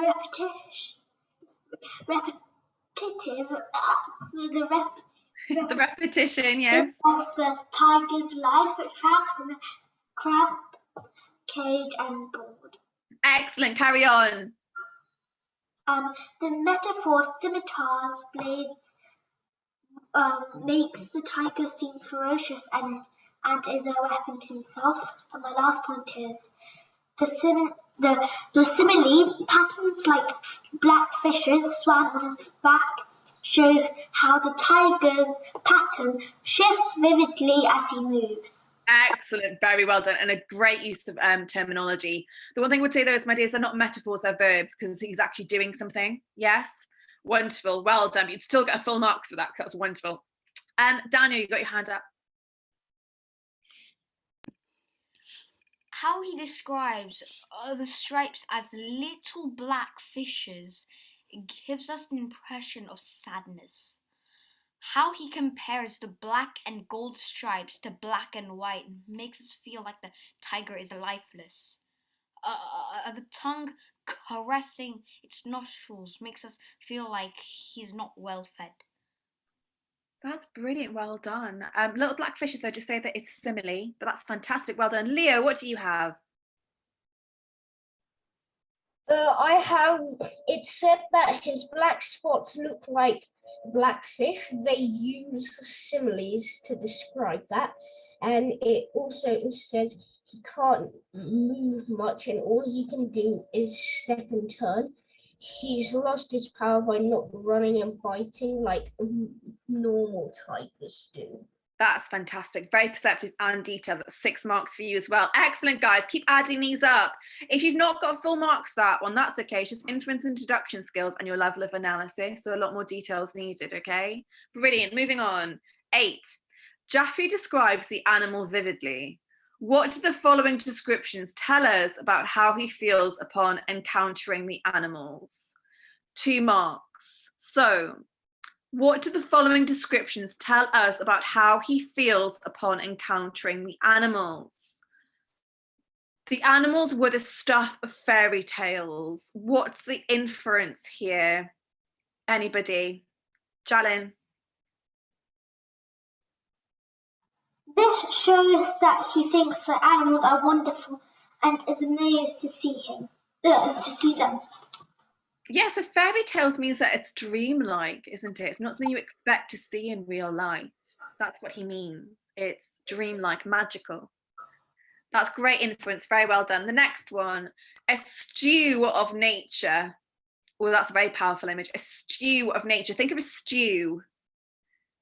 A: repetition, yes,
C: of the tiger's life, but trapped in a cramped cage and bored.
A: Excellent, carry on.
C: The metaphor scimitars blades makes the tiger seem ferocious and is a weapon himself. And my last point is the simile patterns like black fishes swam on his back shows how the tiger's pattern shifts vividly as he moves.
A: Excellent, very well done, and a great use of terminology. The one thing I would say though is, my dears, they're not metaphors, they're verbs, because he's actually doing something. Yes, wonderful, well done. You'd still get a full marks for that, because that's wonderful. Daniel, you got your hand up.
F: How he describes the stripes as little black fishes gives us the impression of sadness. How he compares the black and gold stripes to black and white makes us feel like the tiger is lifeless. The tongue caressing its nostrils makes us feel like he's not well fed.
A: That's brilliant, well done. Little black fishes, I just say that it's a simile, but that's fantastic, well done. Leo, what do you have?
B: I have, it said that his black spots look like blackfish. They use similes to describe that. And it also says he can't move much and all he can do is step and turn. He's lost his power by not running and biting like normal tigers do.
A: That's fantastic, very perceptive and detailed. That's 6 marks for you as well. Excellent, guys, keep adding these up. If you've not got full marks for that one, that's okay. It's just inference and deduction skills and your level of analysis, so a lot more details needed, okay? Brilliant, moving on. 8, Jaffe describes the animal vividly. What do the following descriptions tell us about how he feels upon encountering the animals? 2 marks. So, what do the following descriptions tell us about how he feels upon encountering the animals? The animals were the stuff of fairy tales. What's the inference here? Anybody? Jalin?
C: This shows that he thinks the animals are wonderful and is amazed to see them.
A: Yes, a fairy tales means that it's dreamlike, isn't it? It's not something you expect to see in real life. That's what he means. It's dreamlike, magical. That's great inference. Very well done. The next one, a stew of nature. Well, that's a very powerful image. A stew of nature. Think of a stew.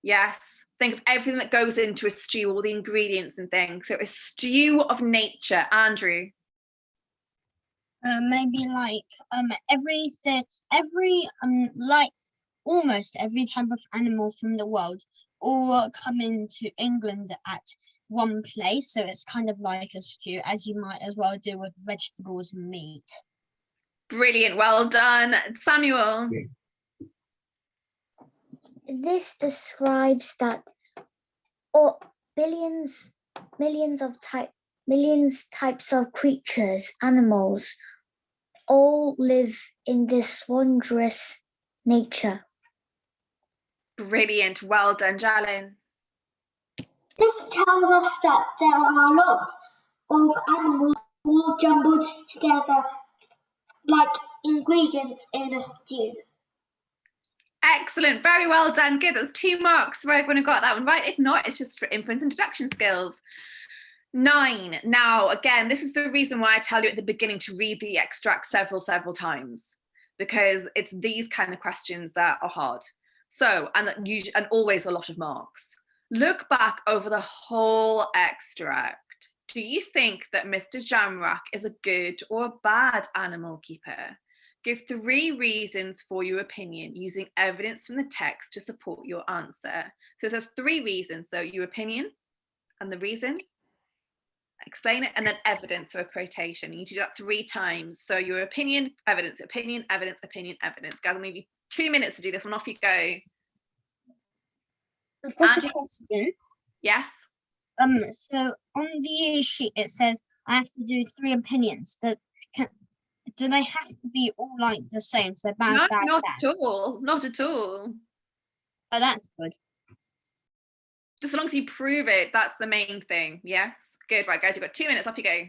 A: Yes. Think of everything that goes into a stew, all the ingredients and things. So a stew of nature. Andrew.
E: Maybe like like almost every type of animal from the world all come into England at one place, so it's kind of like a stew, as you might as well do with vegetables and meat.
A: Brilliant, well done. Samuel.
D: This describes that millions types of creatures, animals, all live in this wondrous nature.
A: Brilliant, well done, Jalin.
C: This tells us that there are lots of animals all jumbled together like ingredients in a stew.
A: Excellent, very well done. Good, that's 2 marks for everyone who got that one right. If not, it's just for inference and deduction skills. 9. Now, again, this is the reason why I tell you at the beginning to read the extract several times, because it's these kind of questions that are hard. So, and always a lot of marks. Look back over the whole extract. Do you think that Mr. Jamrak is a good or a bad animal keeper? Give 3 reasons for your opinion using evidence from the text to support your answer. So it says 3 reasons. So your opinion and the reason, explain it, and then evidence or a quotation. You need to do that 3 times. So your opinion, evidence, opinion, evidence, opinion, evidence. Guys, I'll give you 2 minutes to do this one. Off you go.
E: What's the question?
A: Yes.
E: So on the sheet it says I have to do 3 opinions. Do they have to be all like the same? So bad,
A: No,
E: bad,
A: not
E: bad.
A: at all. Not at all.
E: Oh, that's good.
A: Just as long as you prove it, that's the main thing. Yes. Good. Right, guys, you've got 2 minutes. Off you go.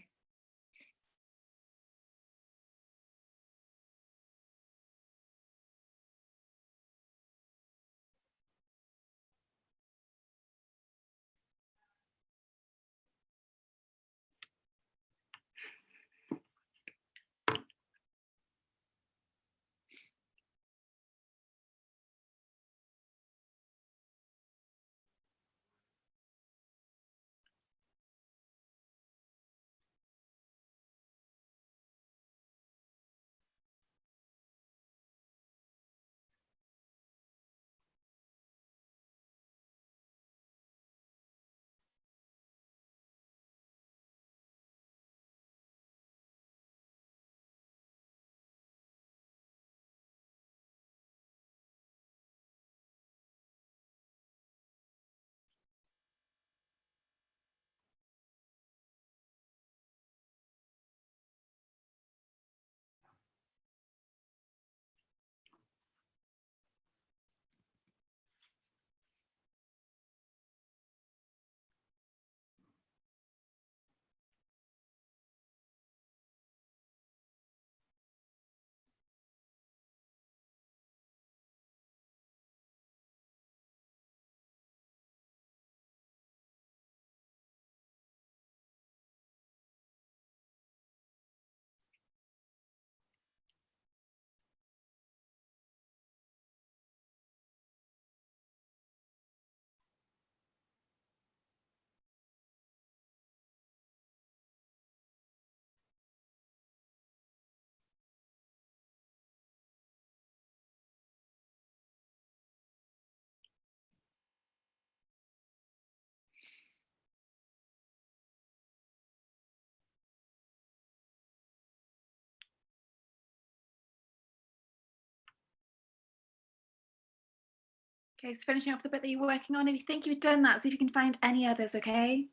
A: Okay, so finishing off the bit that you're working on. If you think you've done that, see if you can find any others, okay?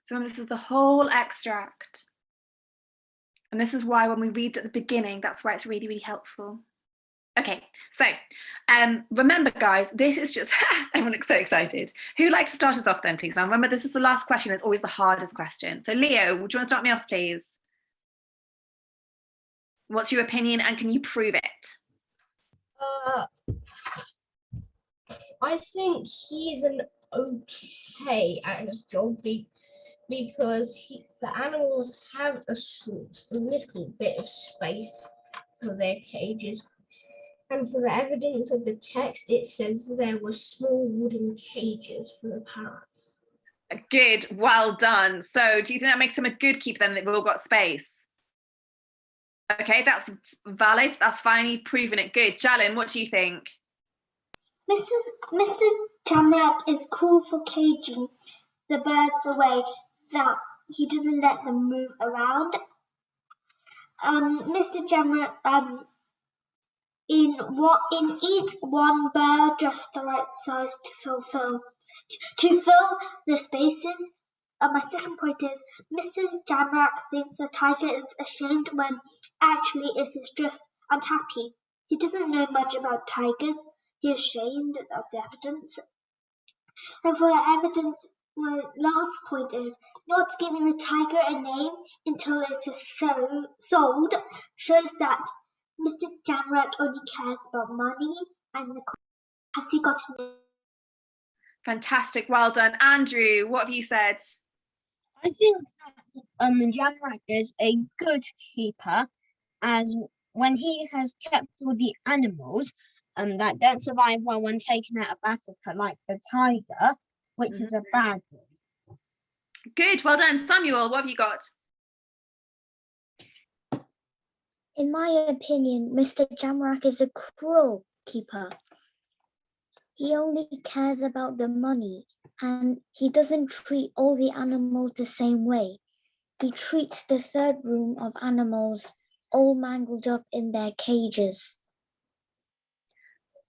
A: So this is the whole extract. And this is why when we read at the beginning, that's why it's really, really helpful. Okay, so remember, guys, this is just, everyone's so excited. Who'd like to start us off then, please? Now, remember, this is the last question. It's always the hardest question. So Leo, would you want to start me off, please? What's your opinion and can you prove it?
B: I think he's an okay at his job because the animals have a little bit of space for their cages. And for the evidence of the text, it says there were small wooden cages for the parrots.
A: Good, well done. So do you think that makes him a good keeper then, they've all got space? Okay, that's valid, that's fine, you've proven it. Good. Jalin, what do you think?
C: Mr. Jamrak is cool for caging the birds away that he doesn't let them move around. Mr. Jamrak, in each one bird just the right size to fill the spaces. My second point is Mr. Jamrak thinks the tiger is ashamed when actually it is just unhappy. He doesn't know much about tigers. He is ashamed. That's the evidence. And for the evidence, my last point is not giving the tiger a name until it is sold shows that Mr. Jamrak only cares about money and has he got a name?
A: Fantastic, well done. Andrew, what have you said?
E: I think that Jamrak is a good keeper, as when he has kept all the animals that don't survive well when taken out of Africa, like the tiger, which is a bad one.
A: Good, well done. Samuel, what have you got?
D: In my opinion, Mr. Jamrak is a cruel keeper. He only cares about the money and he doesn't treat all the animals the same way. He treats the third room of animals all mangled up in their cages.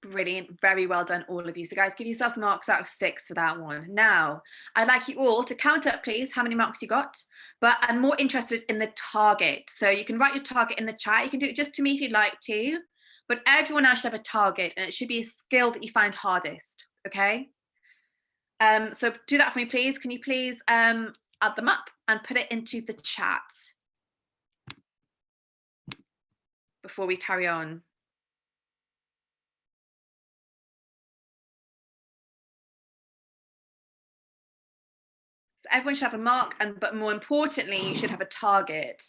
A: Brilliant, very well done, all of you. So guys, give yourselves marks out of 6 for that one. Now, I'd like you all to count up, please, how many marks you got, but I'm more interested in the target. So you can write your target in the chat. You can do it just to me if you'd like to, but everyone else should have a target and it should be a skill that you find hardest, okay? So do that for me, please. Can you please add them up and put it into the chat before we carry on? So everyone should have a mark, but more importantly, you should have a target.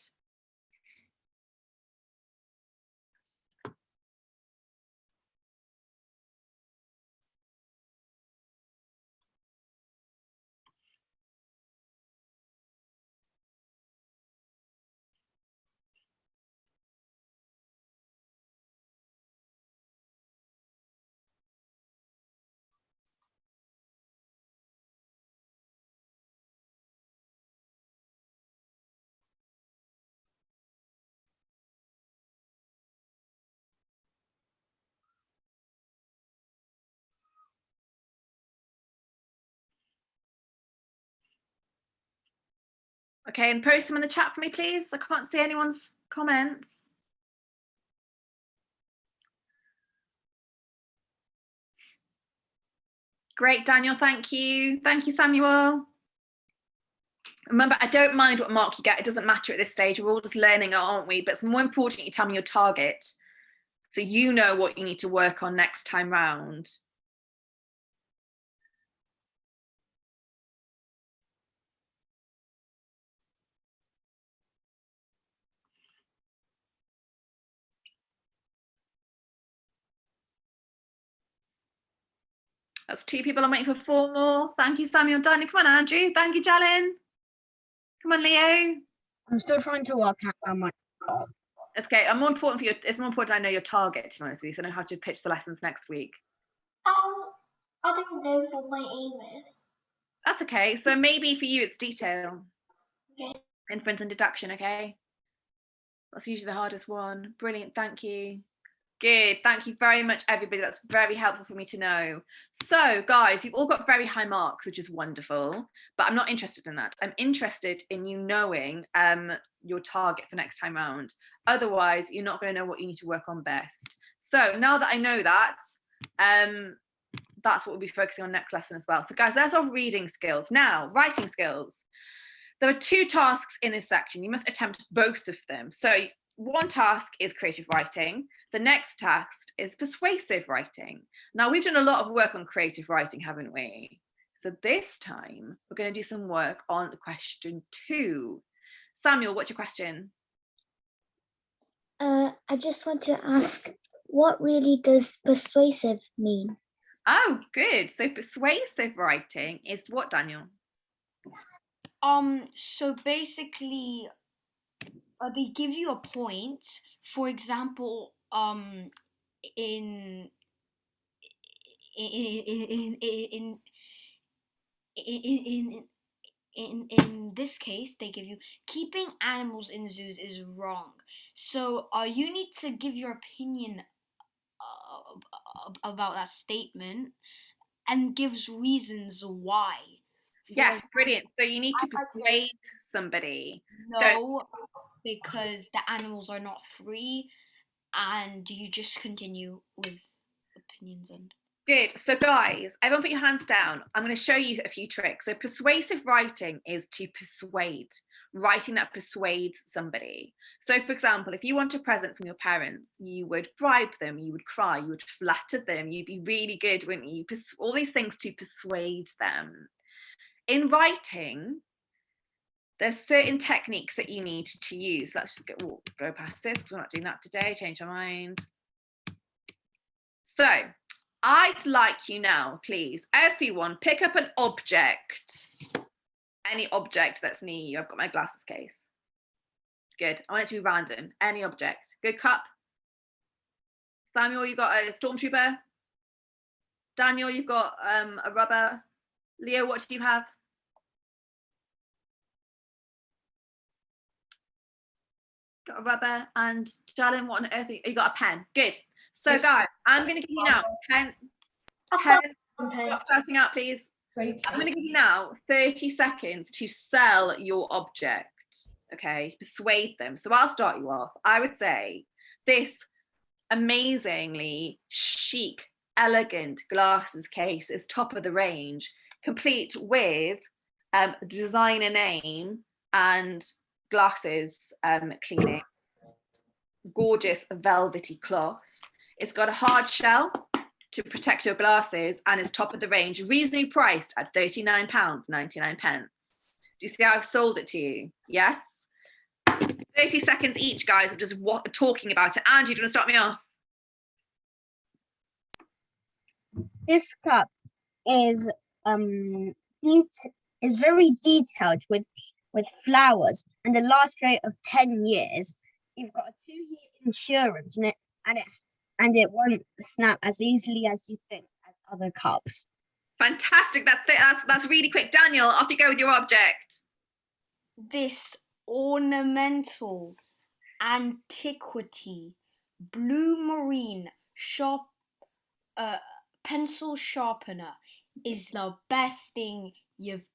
A: Okay, and post them in the chat for me, please. I can't see anyone's comments. Great, Daniel, thank you. Thank you, Samuel. Remember, I don't mind what mark you get. It doesn't matter at this stage. We're all just learning, aren't we? But it's more important you tell me your target so you know what you need to work on next time round. That's 2 people. I'm waiting for 4 more. Thank you, Samuel. Danny, come on, Andrew. Thank you, Jalin. Come on, Leo.
E: I'm still trying to work out how much.
A: It's okay. It's more important I know your target, to be honest with you, so I know how to pitch the lessons next week.
C: I don't know what my aim is.
A: That's okay. So maybe for you, it's detail.
C: Okay.
A: Inference and deduction, okay? That's usually the hardest one. Brilliant, thank you. Good, thank you very much, everybody. That's very helpful for me to know. So, guys, you've all got very high marks, which is wonderful, but I'm not interested in that. I'm interested in you knowing your target for next time round. Otherwise, you're not going to know what you need to work on best. So now that I know that, that's what we'll be focusing on next lesson as well. So, guys, there's our reading skills. Now, writing skills. There are 2 tasks in this section. You must attempt both of them. So one task is creative writing. The next task is persuasive writing. Now, we've done a lot of work on creative writing, haven't we? So this time, we're going to do some work on question 2. Samuel, what's your question?
D: I just want to ask, what really does persuasive mean?
A: Oh, good. So persuasive writing is what, Daniel?
F: So basically, they give you a point. For example, in this case, they give you keeping animals in zoos is wrong. So you need to give your opinion about that statement and gives reasons why.
A: Yes, brilliant. So you need to persuade somebody.
F: No, because the animals are not free, and you just continue with opinions and.
A: Good. So guys, everyone put your hands down. I'm going to show you a few tricks. So persuasive writing is to persuade, writing that persuades somebody. So for example, if you want a present from your parents, you would bribe them, you would cry, you would flatter them, you'd be really good, wouldn't you? All these things to persuade them. In writing, there's certain techniques that you need to use. Let's just go past this because we're not doing that today. Change our mind. So I'd like you now, please, everyone, pick up an object. Any object that's near you. I've got my glasses case. Good. I want it to be random. Any object. Good. Cup. Samuel, you've got a stormtrooper. Daniel, you've got a rubber. Leo, what do you have? Got a rubber. And Jalen, what on earth? You got a pen. Good. So guys, I'm going to give you now 10 stop shouting out, please. I'm going to give you now 30 seconds to sell your object. Okay, persuade them. So I'll start you off. I would say this amazingly chic, elegant glasses case is top of the range, complete with designer name and glasses cleaning, gorgeous velvety cloth. It's got a hard shell to protect your glasses and is top of the range, reasonably priced at £39.99. Do you see how I've sold it to you? Yes? 30 seconds each, guys, of just talking about it. Angie, do you want to start me off?
E: This cup is very detailed with flowers and a last rate of 10 years. You've got a 2-year insurance in it, and it won't snap as easily as you think as other cups.
A: Fantastic. That's really quick. Daniel, off you go with your object.
F: This ornamental antiquity blue marine pencil sharpener is the best thing you've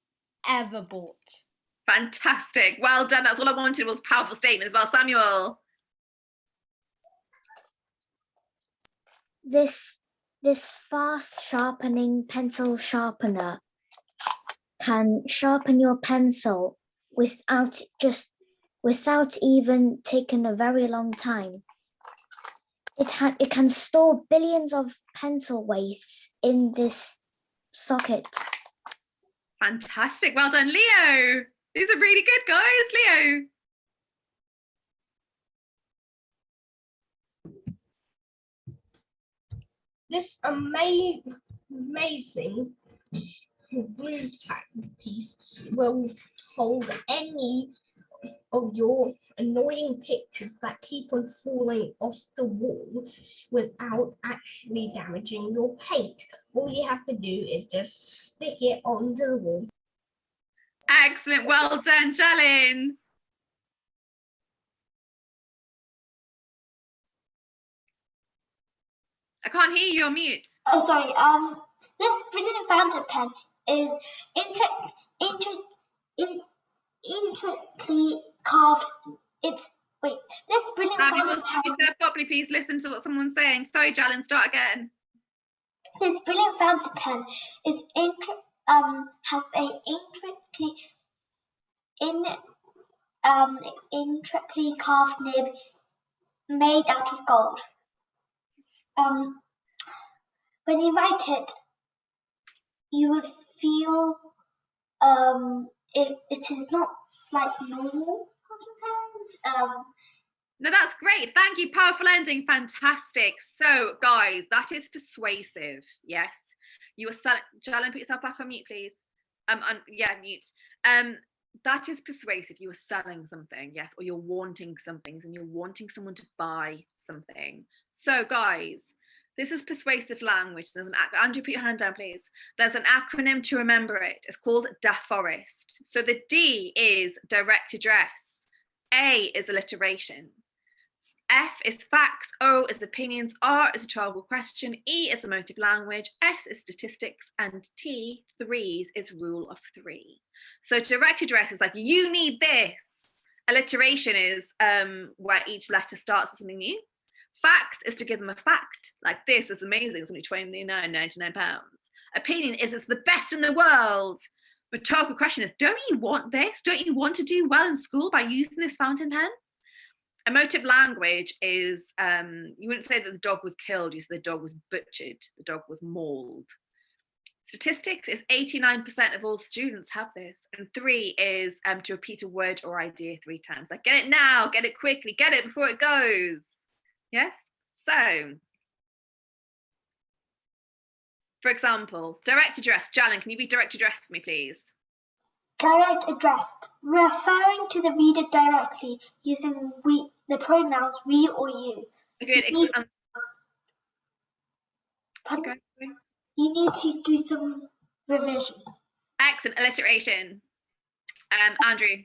F: ever bought.
A: Fantastic. Well done. That's all I wanted, was a powerful statement as well. Samuel.
D: This fast sharpening pencil sharpener can sharpen your pencil without even taking a very long time. It can store billions of pencil wastes in this socket.
A: Fantastic. Well done, Leo. These are really good, guys. Leo.
B: This amazing blue tack piece will hold any of your annoying pictures that keep on falling off the wall without actually damaging your paint. All you have to do is just stick it onto the wall.
A: Excellent. Well done, Jalen. I can't hear you, you're mute.
C: Oh, sorry. This brilliant fountain pen is intricately carved. This brilliant fountain pen.
A: Properly, please listen to what someone's saying. Sorry, Jalen, start again.
C: This brilliant fountain pen is has a intricately carved nib made out of gold. When you write it, you would feel it is not like normal pens.
A: No, that's great. Thank you. Powerful ending. Fantastic. So, guys, that is persuasive. Yes. You are selling. Jalen, put yourself back on mute, please. Yeah, mute. That is persuasive. You are selling something, yes, or you're wanting something, and you're wanting someone to buy something. So, guys, this is persuasive language. There's an Andrew, put your hand down, please. There's an acronym to remember it. It's called DAFOREST. So the D is direct address. A is alliteration. F is facts, O is opinions, R is rhetorical question, E is emotive language, S is statistics, and T, threes, is rule of three. So direct address is like, you need this. Alliteration is where each letter starts with something new. Facts is to give them a fact, like this is amazing, it's only £29.99. Opinion is it's the best in the world. Rhetorical question is, don't you want this? Don't you want to do well in school by using this fountain pen? Emotive language is, you wouldn't say that the dog was killed, you say the dog was butchered, the dog was mauled. Statistics is 89% of all students have this. And 3 is to repeat a word or idea 3 times. Like, get it now, get it quickly, get it before it goes. Yes? So, for example, direct address. Jalen, can you be direct address for me, please?
C: Direct address, referring to the reader directly using the pronouns we or you.
A: Good.
C: You need to do some revision.
A: Excellent. Alliteration. Andrew.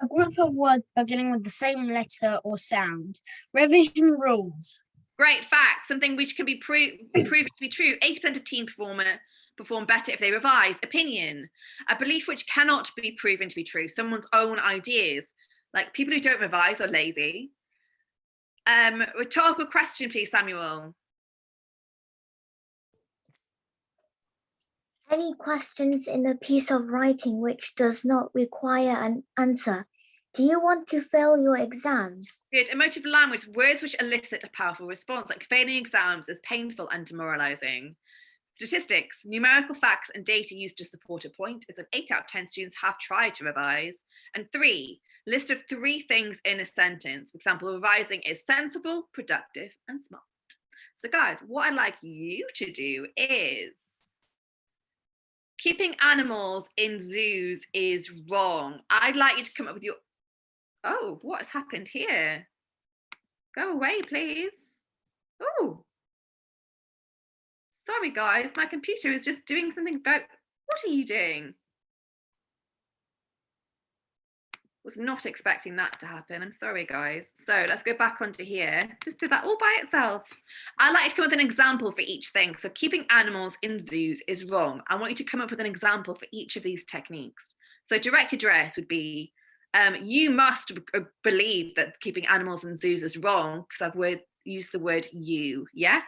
E: A group of words beginning with the same letter or sound. Revision rules.
A: Great. Fact. Something which can be proven to be true. 80% of team perform better if they revise. Opinion. A belief which cannot be proven to be true. Someone's own ideas. Like people who don't revise are lazy. Rhetorical question, please, Samuel.
D: Any questions in a piece of writing which does not require an answer? Do you want to fail your exams?
A: Good. Emotive language, words which elicit a powerful response, like failing exams is painful and demoralizing. Statistics, numerical facts and data used to support a point is that 8 out of 10 students have tried to revise. And 3, list of 3 things in a sentence. For example, revising is sensible, productive, and smart. So guys, what I'd like you to do is, keeping animals in zoos is wrong. I'd like you to come up with your, oh, what has happened here? Go away, please. Oh. Sorry, guys, my computer is just doing something very, what are you doing? Was not expecting that to happen. I'm sorry, guys. So let's go back onto here. Just did that all by itself. I'd like to come up with an example for each thing. So keeping animals in zoos is wrong. I want you to come up with an example for each of these techniques. So direct address would be, you must believe that keeping animals in zoos is wrong because I've used the word you, yes?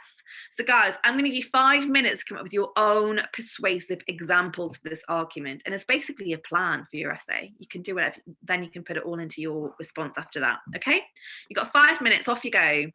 A: So guys, I'm going to give you 5 minutes to come up with your own persuasive examples for this argument. And it's basically a plan for your essay. You can do whatever, then you can put it all into your response after that, okay? You've got 5 minutes, off you go.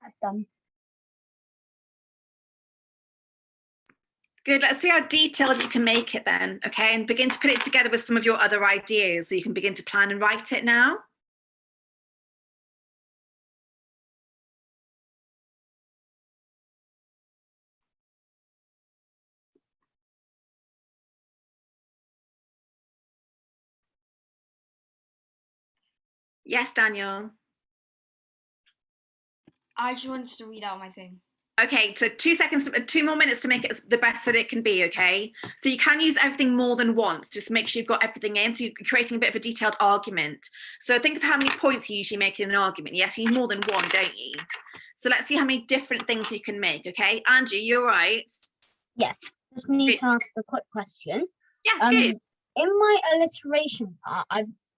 E: I've done.
A: Good, let's see how detailed you can make it then, okay? And begin to put it together with some of your other ideas so you can begin to plan and write it now. Yes, Daniel.
F: I just wanted to read out my thing.
A: Okay, so 2 seconds, 2 more minutes to make it the best that it can be, okay? So you can use everything more than once, just make sure you've got everything in, so you're creating a bit of a detailed argument. So think of how many points you usually make in an argument. Yes, you need more than one, don't you? So let's see how many different things you can make, okay? Andrew, you're right.
E: Yes, just need to ask a quick question.
A: Yes, good.
E: In my alliteration part,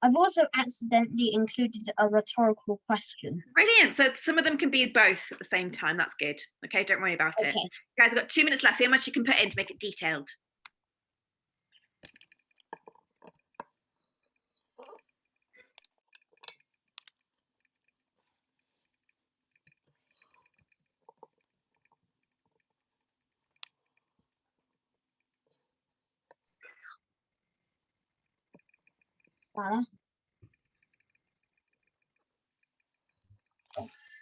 E: I've also accidentally included a rhetorical question.
A: Brilliant. So some of them can be both at the same time. That's good. Okay, don't worry about it. Guys, I've got 2 minutes left. See how much you can put in to make it detailed.
E: Sarah? Yes.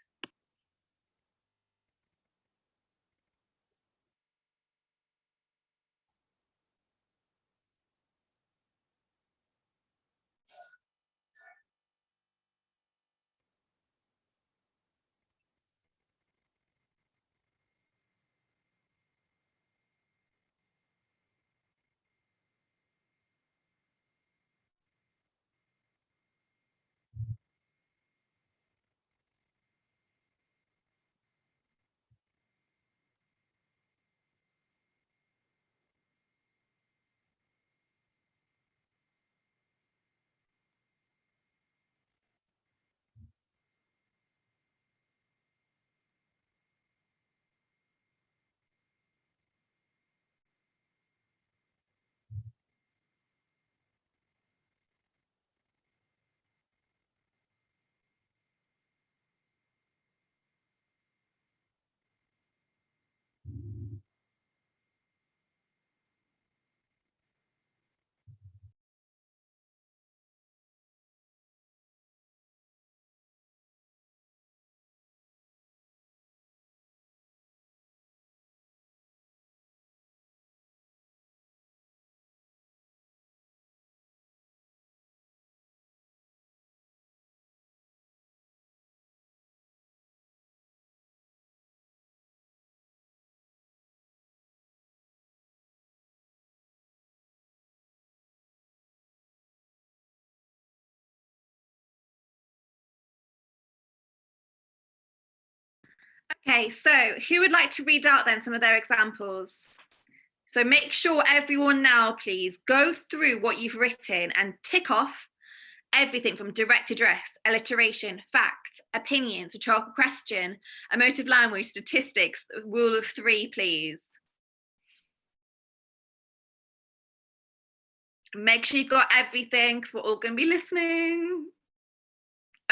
A: Okay, so who would like to read out then some of their examples? So make sure everyone now, please, go through what you've written and tick off everything from direct address, alliteration, fact, opinions, rhetorical question, emotive language, statistics, rule of 3, please. Make sure you've got everything because we're all going to be listening.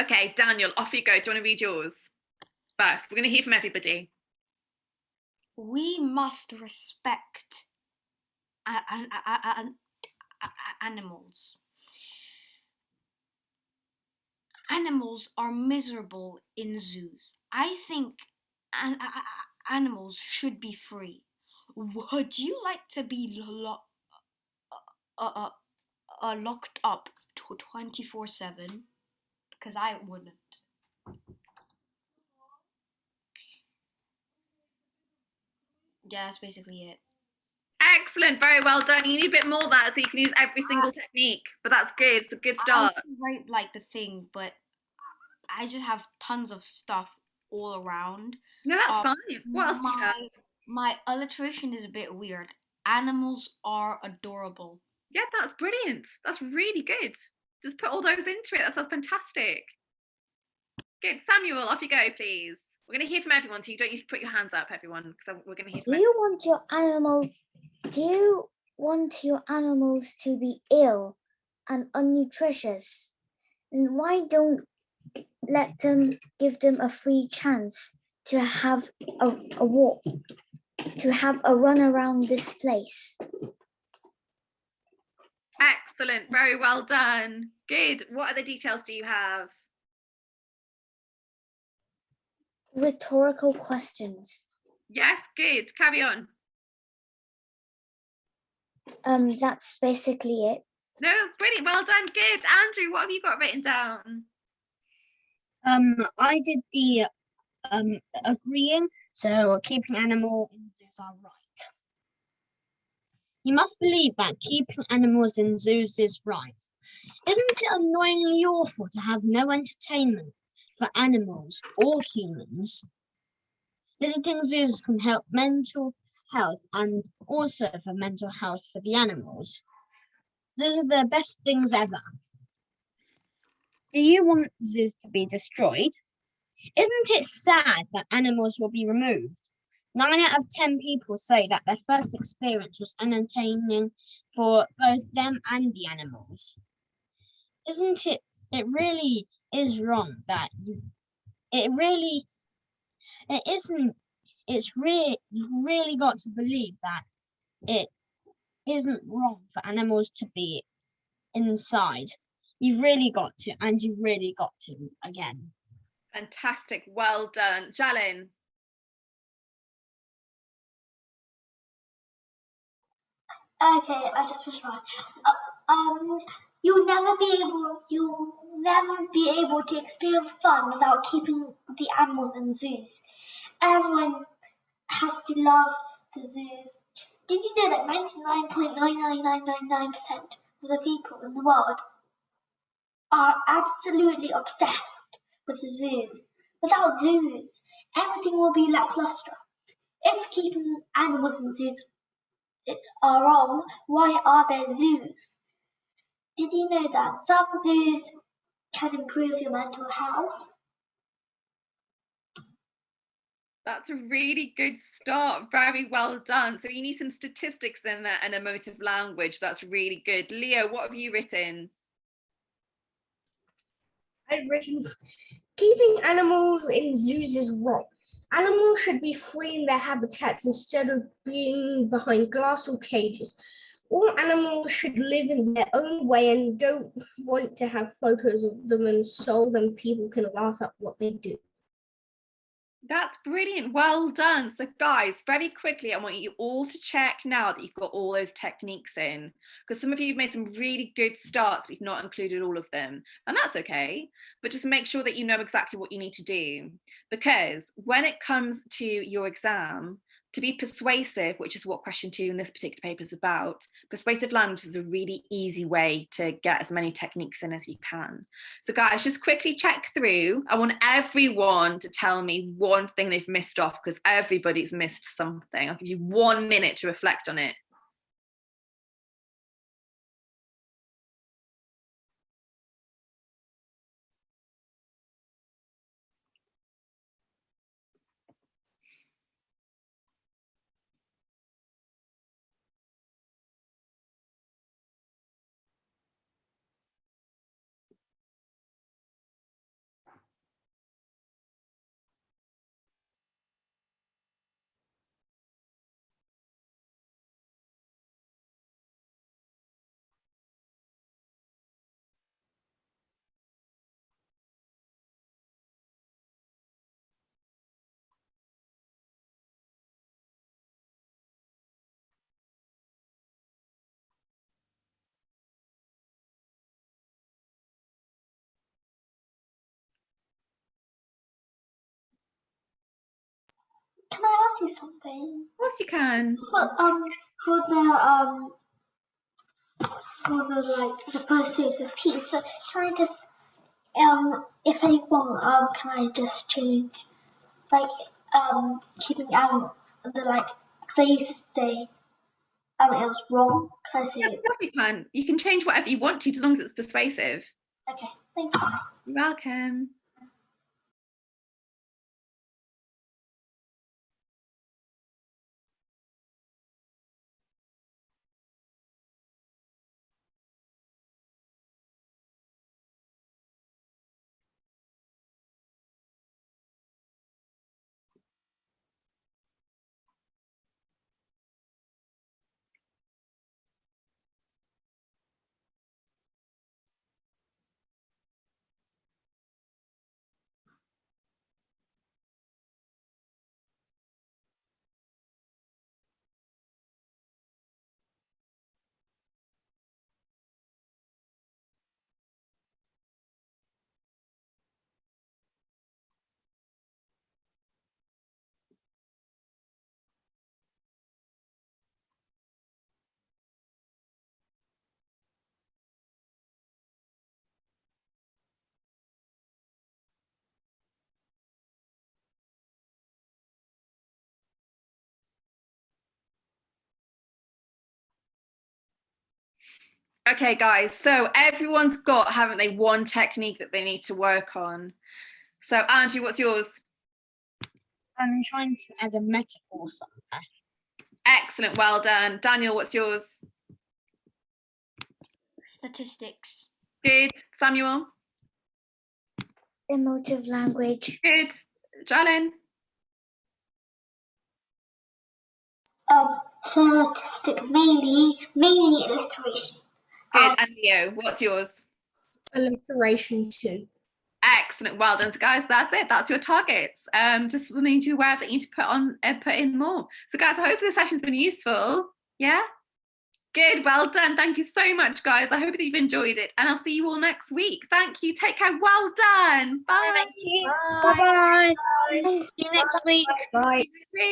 A: Okay, Daniel, off you go. Do you want to read yours first? We're going to hear from everybody.
F: We must respect animals. Animals are miserable in zoos. I think animals should be free. Would you like to be locked up 24/7? Because I wouldn't. Yeah, that's basically it.
A: Excellent, very well done. You need a bit more of that so you can use every single technique, but that's good. It's a good start.
F: I write like the thing, but I just have tons of stuff all around.
A: No, that's fine. What else do you have?
F: My alliteration is a bit weird. Animals are adorable.
A: Yeah, that's brilliant. That's really good. Just put all those into it. That sounds fantastic. Good. Samuel, off you go, please. We're going to hear from everyone, so you don't need to put your hands up, everyone, because we're going to hear from
D: Do you want your animals to be ill and unnutritious? Then why don't give them a free chance to have a walk, to have a run around this place.
A: Excellent, very well done. Good. What other details do you have?
D: Rhetorical questions.
A: Yes, good. Carry on.
D: That's basically it.
A: No, brilliant. Well done. Good. Andrew, what have you got written down?
E: I did the agreeing, so keeping animal in zoos are right. You must believe that keeping animals in zoos is right. Isn't it annoyingly awful to have no entertainment for animals or humans? Visiting zoos can help mental health and also for mental health for the animals. Those are the best things ever. Do you want zoos to be destroyed? Isn't it sad that animals will be removed? 9 out of 10 people say that their first experience was entertaining for both them and the animals. Isn't it? It really is wrong that you've really got to believe that it isn't wrong for animals to be inside. You've really got to, and you've really got to again.
A: Fantastic. Well done. Jalin.
C: Okay, I just finished mine. You'll never be able to experience fun without keeping the animals in zoos. Everyone has to love the zoos. Did you know that 99.99999% of the people in the world are absolutely obsessed with the zoos? Without zoos, everything will be lackluster. If keeping animals in zoos are wrong, why are there zoos? Did you know that some zoos can improve your mental health?
A: That's a really good start. Very well done. So you need some statistics in there and emotive language. That's really good. Leo, what have you written?
B: I've written, keeping animals in zoos is wrong. Animals should be free in their habitats instead of being behind glass or cages. All animals should live in their own way and don't want to have photos of them and so then people can laugh at what they do.
A: That's brilliant. Well done. So guys, very quickly, I want you all to check now that you've got all those techniques in, because some of you have made some really good starts, but you've not included all of them. And that's okay, but just make sure that you know exactly what you need to do. Because when it comes to your exam, to be persuasive, which is what question 2 in this particular paper is about, persuasive language is a really easy way to get as many techniques in as you can. So guys, just quickly check through. I want everyone to tell me one thing they've missed off, because everybody's missed something. I'll give you 1 minute to reflect on it.
C: Can I ask you something?
A: Of course you can.
C: For the process of peace. So can I just if anyone can I just change keeping animals because I used to say it was wrong. Can I say
A: Yeah, of course you can. You can change whatever you want to, as long as it's persuasive.
C: Okay, thank you.
A: You're welcome. Okay, guys, so everyone's got, haven't they, one technique that they need to work on. So, Andrew, what's yours?
E: I'm trying to add a metaphor somewhere.
A: Excellent, well done. Daniel, what's yours?
F: Statistics.
A: Good. Samuel?
D: Emotive language.
A: Good. Jalen?
C: Statistics, mainly alliteration.
A: Good. And Leo, what's yours?
B: Alliteration too.
A: Excellent, well done. So guys, that's it. That's your targets. Just made you aware that you need to put in more. So guys, I hope this session's been useful. Yeah? Good, well done. Thank you so much, guys. I hope that you've enjoyed it, and I'll see you all next week. Thank you. Take care. Well done. Bye.
E: Thank you. Bye-bye. See you next week.
B: Bye.